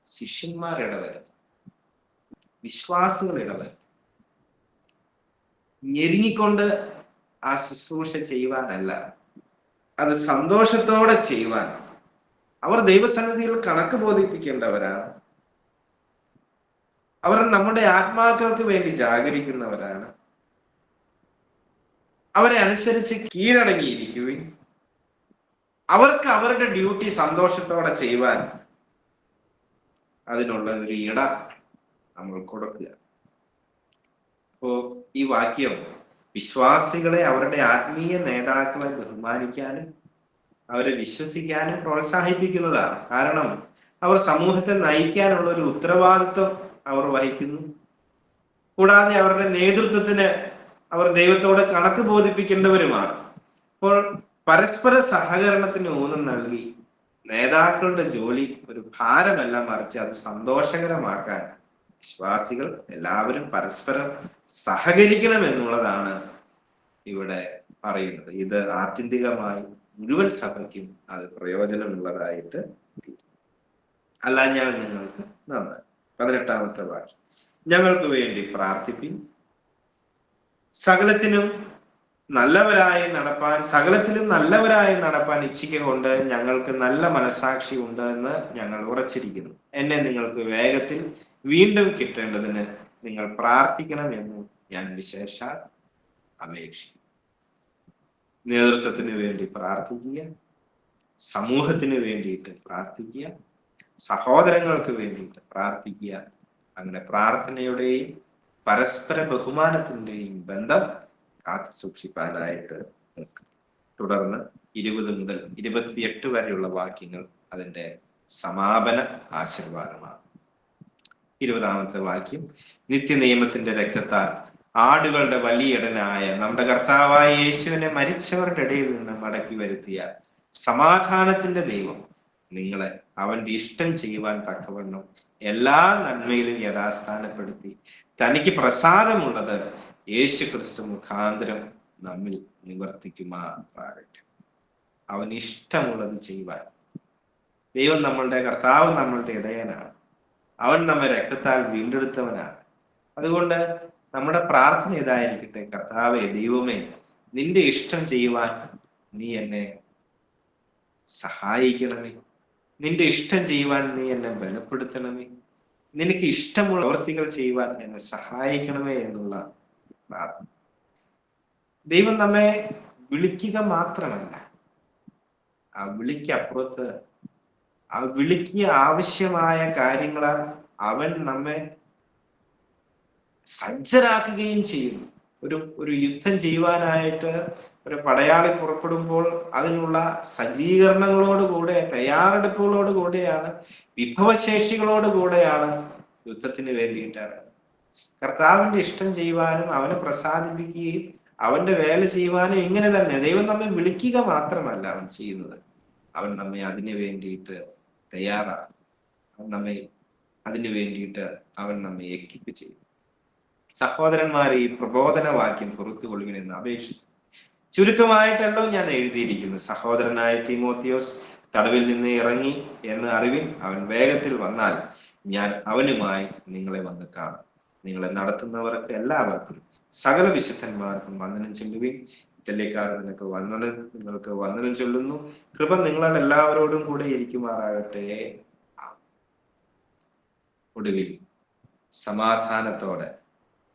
ശിഷ്യന്മാർ ഇടവരുത്തണം, വിശ്വാസികൾ ഇടവരുത്തണം. ഞെരുങ്ങിക്കൊണ്ട് ആ ശുശ്രൂഷ ചെയ്യുവാനല്ല, അത് സന്തോഷത്തോടെ ചെയ്യുവാൻ. അവർ ദൈവസന്നിധിയിൽ കണക്ക് ബോധിപ്പിക്കേണ്ടവരാണ്. അവർ നമ്മുടെ ആത്മാക്കൾക്ക് വേണ്ടി ജാഗരിക്കുന്നവരാണ്. അവരെ അനുസരിച്ച് കീഴടങ്ങിയിരിക്കുകയും അവർക്ക് അവരുടെ ഡ്യൂട്ടി സന്തോഷത്തോടെ ചെയ്യുവാൻ അതിനുള്ള ഒരു ഇട നമ്മൾ കൊടുക്കുക. അപ്പോ ഈ വാക്യം വിശ്വാസികളെ അവരുടെ ആത്മീയ നേതാക്കളെ ബഹുമാനിക്കാനും അവരെ വിശ്വസിക്കാനും പ്രോത്സാഹിപ്പിക്കുന്നതാണ്. കാരണം അവർ സമൂഹത്തെ നയിക്കാനുള്ള ഒരു ഉത്തരവാദിത്വം അവർ വഹിക്കുന്നു. കൂടാതെ അവരുടെ നേതൃത്വത്തിന് അവർ ദൈവത്തോട് കണക്ക് ബോധിപ്പിക്കേണ്ടവരുമാണ്. അപ്പോൾ പരസ്പര സഹകരണത്തിന് ഊന്നൽ നൽകി നേതാക്കളുടെ ജോലി ഒരു ഭാരമല്ല, മറിച്ച് അത് സന്തോഷകരമാക്കാൻ വിശ്വാസികൾ എല്ലാവരും പരസ്പരം സഹകരിക്കണം എന്നുള്ളതാണ് ഇവിടെ പറയുന്നത്. ഇത് ആത്യന്തികമായി മുഴുവൻ സഭയ്ക്കും അത് പ്രയോജനമുള്ളതായിട്ട് അല്ല, ഞാൻ നിങ്ങൾക്ക് നന്നായി. 18-ാമത്തെ വാക്യം, ഞങ്ങൾക്ക് വേണ്ടി പ്രാർത്ഥിപ്പിൻ. സകലത്തിലും നല്ലവരായി നടപ്പാൻ ഇച്ഛിക്കൊണ്ട് ഞങ്ങൾക്ക് നല്ല മനസാക്ഷി ഉണ്ട് എന്ന് ഞങ്ങൾ ഉറച്ചിരിക്കുന്നു. എന്നെ നിങ്ങൾക്ക് വേഗത്തിൽ വീണ്ടും കിട്ടേണ്ടതിന് നിങ്ങൾ പ്രാർത്ഥിക്കണം എന്ന് ഞാൻ വിശേഷാൽ അപേക്ഷിക്കുന്നു. നേതൃത്വത്തിന് വേണ്ടി പ്രാർത്ഥിക്കുക, സമൂഹത്തിന് വേണ്ടിയിട്ട് പ്രാർത്ഥിക്കുക, സഹോദരങ്ങൾക്ക് വേണ്ടിയിട്ട് പ്രാർത്ഥിക്കുക. അങ്ങനെ പ്രാർത്ഥനയുടെയും പരസ്പര ബഹുമാനത്തിന്റെയും ബന്ധം കാത്തു സൂക്ഷിക്കാനായിട്ട് നോക്കുക. തുടർന്ന് 20 മുതൽ 28 വരെയുള്ള വാക്യങ്ങൾ അതിന്റെ സമാപന ആശീർവാദമാണ്. 20-ാമത്തെ വാക്യം, നിത്യനിയമത്തിന്റെ രക്തത്താൽ ആടുകളുടെ വലിയടനായ നമ്മുടെ കർത്താവായ യേശുവിനെ മരിച്ചവരുടെ ഇടയിൽ നിന്ന് മടക്കി വരുത്തിയ സമാധാനത്തിന്റെ ദൈവം നിങ്ങളെ അവന്റെ ഇഷ്ടം ചെയ്യുവാൻ തക്കവണ്ണം എല്ലാ നന്മയിലും യഥാസ്ഥാനപ്പെടുത്തി തനിക്ക് പ്രസാദമുള്ളത് യേശു ക്രിസ്തു മുഖാന്തരം നമ്മിൽ നിവർത്തിക്കുമാറാകട്ടെ. അവൻ ഇഷ്ടമുള്ളത് ചെയ്യുവാൻ. ദൈവം നമ്മളുടെ കർത്താവ്, നമ്മളുടെ ഇടയനാണ്. അവൻ നമ്മെ രക്തത്താൽ വീണ്ടെടുത്തവനാണ്. അതുകൊണ്ട് നമ്മുടെ പ്രാർത്ഥന ഇതായിരിക്കട്ടെ: കർത്താവേ, ദൈവമേ, നിന്റെ ഇഷ്ടം ചെയ്യുവാൻ നീ എന്നെ സഹായിക്കണമേ. നിന്റെ ഇഷ്ടം ചെയ്യുവാൻ നീ എന്നെ ബലപ്പെടുത്തണമേ. നിനക്ക് ഇഷ്ടമുള്ള പ്രവൃത്തികൾ ചെയ്യുവാൻ എന്നെ സഹായിക്കണമേ എന്നുള്ള പ്രാർത്ഥന. ദൈവം നമ്മെ വിളിക്കുക മാത്രമല്ല, ആ വിളിക്കപ്പുറത്ത് ആ വിളിക്ക് ആവശ്യമായ കാര്യങ്ങളാൽ അവൻ നമ്മെ സജ്ജരാക്കുകയും ചെയ്യുന്നു. ഒരു യുദ്ധം ചെയ്യുവാനായിട്ട് ഒരു പടയാളി പുറപ്പെടുമ്പോൾ അതിനുള്ള സജ്ജീകരണങ്ങളോടുകൂടെ, തയ്യാറെടുപ്പുകളോട് കൂടെയാണ്, വിഭവശേഷികളോട് കൂടെയാണ് യുദ്ധത്തിന് വേണ്ടിയിട്ടാണ്. കർത്താവിന്റെ ഇഷ്ടം ചെയ്യുവാനും അവനെ പ്രസാദിപ്പിക്കുകയും അവന്റെ വേല ചെയ്യുവാനും ഇങ്ങനെ തന്നെ ദൈവം നമ്മെ വിളിക്കുക മാത്രമല്ല അവൻ ചെയ്യുന്നത്, അവൻ നമ്മെ അതിനു വേണ്ടിയിട്ട് തയ്യാറാണ്. അവൻ നമ്മെ എക്വിപ്പ് ചെയ്യും. സഹോദരന്മാരെ, ഈ പ്രബോധന വാക്യം പുറത്തുകൊള്ളുവിനെന്ന് അപേക്ഷിച്ചു. ചുരുക്കമായിട്ടല്ലോ ഞാൻ എഴുതിയിരിക്കുന്നു. സഹോദരനായ തീമോത്തിയോസ് തടവിൽ നിന്ന് ഇറങ്ങി എന്ന് അറിവിൻ. അവൻ വേഗത്തിൽ വന്നാൽ ഞാൻ അവനുമായി നിങ്ങളെ വന്ന് കാണും. നിങ്ങളെ നടത്തുന്നവർക്ക് എല്ലാവർക്കും സകല വിശുദ്ധന്മാർക്കും വന്ദനം ചൊല്ലുവിൻ. ഇറ്റലിക്കാർ നിങ്ങൾക്ക് വന്ദനം ചൊല്ലുന്നു. കൃപ നിങ്ങളുടെ എല്ലാവരോടും കൂടെ ഇരിക്കുമാറാകട്ടെ. ഒടുവിൽ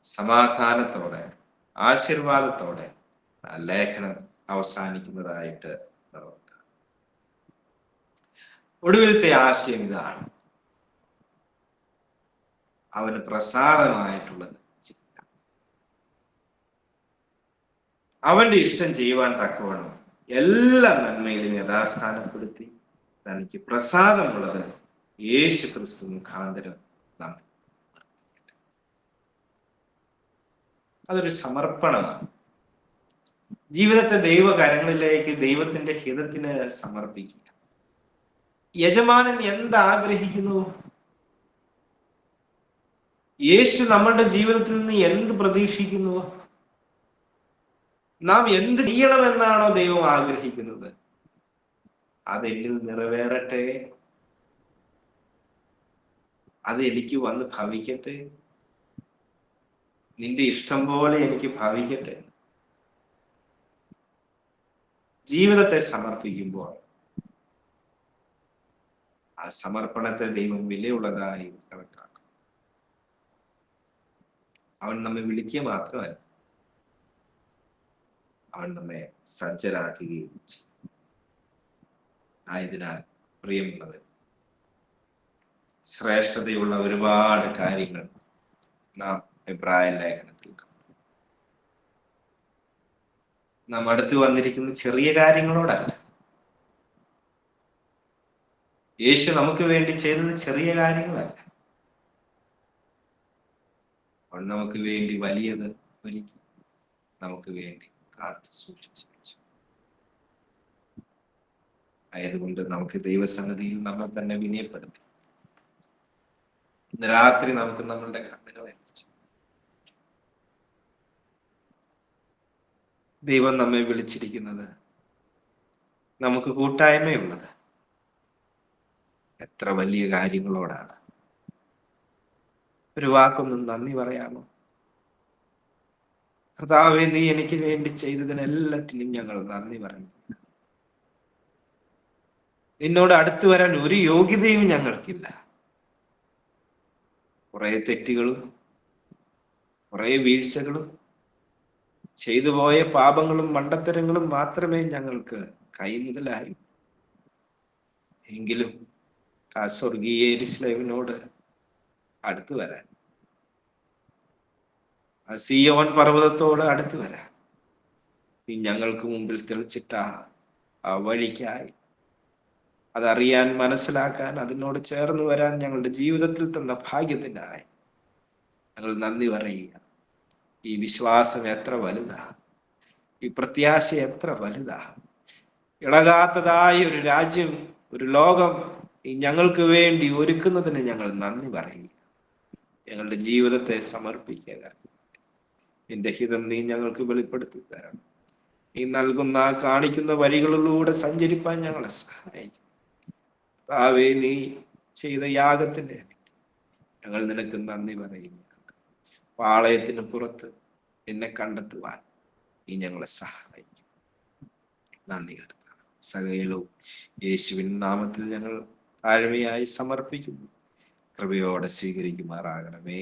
സമാധാനത്തോടെ ആശീർവാദത്തോടെ ലേഖനം അവസാനിക്കുന്നതായിട്ട് നമുക്ക്. ഒടുവിലത്തെ ആശയം ഇതാണ്: അവന് പ്രസാദമായിട്ടുള്ളത് ചിന്ത, അവന്റെ ഇഷ്ടം ചെയ്യുവാൻ തക്കവണ്ണം എല്ലാ നന്മയിലും യഥാസ്ഥാനപ്പെടുത്തി തനിക്ക് പ്രസാദമുള്ളത് യേശു ക്രിസ്തു മുഖാന്തരം നാം. അതൊരു സമർപ്പണമാണ്. ജീവിതത്തെ ദൈവകരങ്ങളിലേക്ക്, ദൈവത്തിന്റെ ഹിതത്തിന് സമർപ്പിക്കുക. യജമാനൻ എന്താഗ്രഹിക്കുന്നു, യേശു നമ്മളുടെ ജീവിതത്തിൽ നിന്ന് എന്ത് പ്രതീക്ഷിക്കുന്നു, നാം എന്ത് ചെയ്യണമെന്നാണോ ദൈവം ആഗ്രഹിക്കുന്നത്, അത് എന്നിൽ നിറവേറട്ടെ, അത് എനിക്ക് വന്ന് ഭവിക്കട്ടെ, നിന്റെ ഇഷ്ടം പോലെ എനിക്ക് ഭവിക്കട്ടെ. ജീവിതത്തെ സമർപ്പിക്കുമ്പോൾ ആ സമർപ്പണത്തെ ദൈവം വിലയുള്ളതായി കണക്കാക്കും. അവൻ നമ്മെ വിളിക്കുക മാത്രമല്ല, അവൻ നമ്മെ സജ്ജരാക്കുകയും ചെയ്യും. ആയതിനാൽ പ്രിയമുള്ളത്, ശ്രേഷ്ഠതയുള്ള ഒരുപാട് കാര്യങ്ങൾ നാം എബ്രായ ലേഖനത്തിൽ കാണും. നാം അടുത്ത് വന്നിരിക്കുന്ന ചെറിയ കാര്യങ്ങളോടല്ല. യേശു നമുക്ക് വേണ്ടി ചെയ്തത് ചെറിയ കാര്യങ്ങളല്ല. അവൻ നമുക്ക് വേണ്ടി വലിയത് ഒരുക്കി, നമുക്ക് വേണ്ടി കാത്തു സൂക്ഷിച്ചു വെച്ചു. ആയതുകൊണ്ട് നമുക്ക് ദൈവസന്നിധിയിൽ നമ്മൾ തന്നെ വിനയപ്പെടുത്തി ഇന്ന് രാത്രി നമുക്ക് നമ്മളുടെ കണ്ണുകളെ വെച്ച് ദൈവം നമ്മെ വിളിച്ചിരിക്കുന്നത്, നമുക്ക് കൂട്ടായ്മയുള്ളത് എത്ര വലിയ കാര്യങ്ങളോടാണ്. ഒരു വാക്കൊന്നും നന്ദി പറയാമോ? കർത്താവേ, നീ എനിക്ക് വേണ്ടി ചെയ്തതിനെല്ലാറ്റിനും ഞങ്ങൾ നന്ദി പറയുന്നു. നിന്നോട് അടുത്തു വരാൻ ഒരു യോഗ്യതയും ഞങ്ങൾക്കില്ല. കുറെ തെറ്റുകളും കുറെ വീഴ്ചകളും ചെയ്തു പോയ പാപങ്ങളും മണ്ടത്തരങ്ങളും മാത്രമേ ഞങ്ങൾക്ക് കൈമുതലായി. എങ്കിലും ആ സ്വർഗീയ യെരൂശലേമിനോട് അടുത്തു വരാൻ, ആ സിയോൻ പർവ്വതത്തോട് അടുത്തു വരാൻ നീ ഞങ്ങൾക്ക് മുമ്പിൽ തെളിച്ചിട്ട ആ വഴിക്കായി, അതറിയാൻ, മനസ്സിലാക്കാൻ, അതിനോട് ചേർന്ന് വരാൻ ഞങ്ങളുടെ ജീവിതത്തിൽ തന്ന ഭാഗ്യത്തിനായി ഞങ്ങൾ നന്ദി പറയുക. ഈ വിശ്വാസം എത്ര വലുതാ, ഈ പ്രത്യാശ എത്ര വലുതാ. ഇളകാത്തതായ ഒരു രാജ്യം, ഒരു ലോകം ഞങ്ങൾക്ക് വേണ്ടി ഒരുക്കുന്നതിന് ഞങ്ങൾ നന്ദി പറയുക. ഞങ്ങളുടെ ജീവിതത്തെ സമർപ്പിക്കുക. നിന്റെ ഹിതം നീ ഞങ്ങൾക്ക് വെളിപ്പെടുത്തി തരണം. നീ നൽകുന്ന, കാണിക്കുന്ന വഴികളിലൂടെ സഞ്ചരിപ്പാൻ ഞങ്ങളെ സഹായിക്കും. കർത്താവേ, നീ ചെയ്ത യാഗത്തിന് ഞങ്ങൾ നിനക്ക് നന്ദി പറയുന്നു. പാളയത്തിന് പുറത്ത് നിന്നെ കണ്ടെത്തുവാൻ നീ ഞങ്ങളെ സഹായിക്കും. നന്ദി കർത്താവേ. സകലവും യേശുവിൻ നാമത്തിൽ ഞങ്ങൾ താഴ്മയായി സമർപ്പിക്കുന്നു. കൃപയോടെ സ്വീകരിക്കുമാറാകണമേ.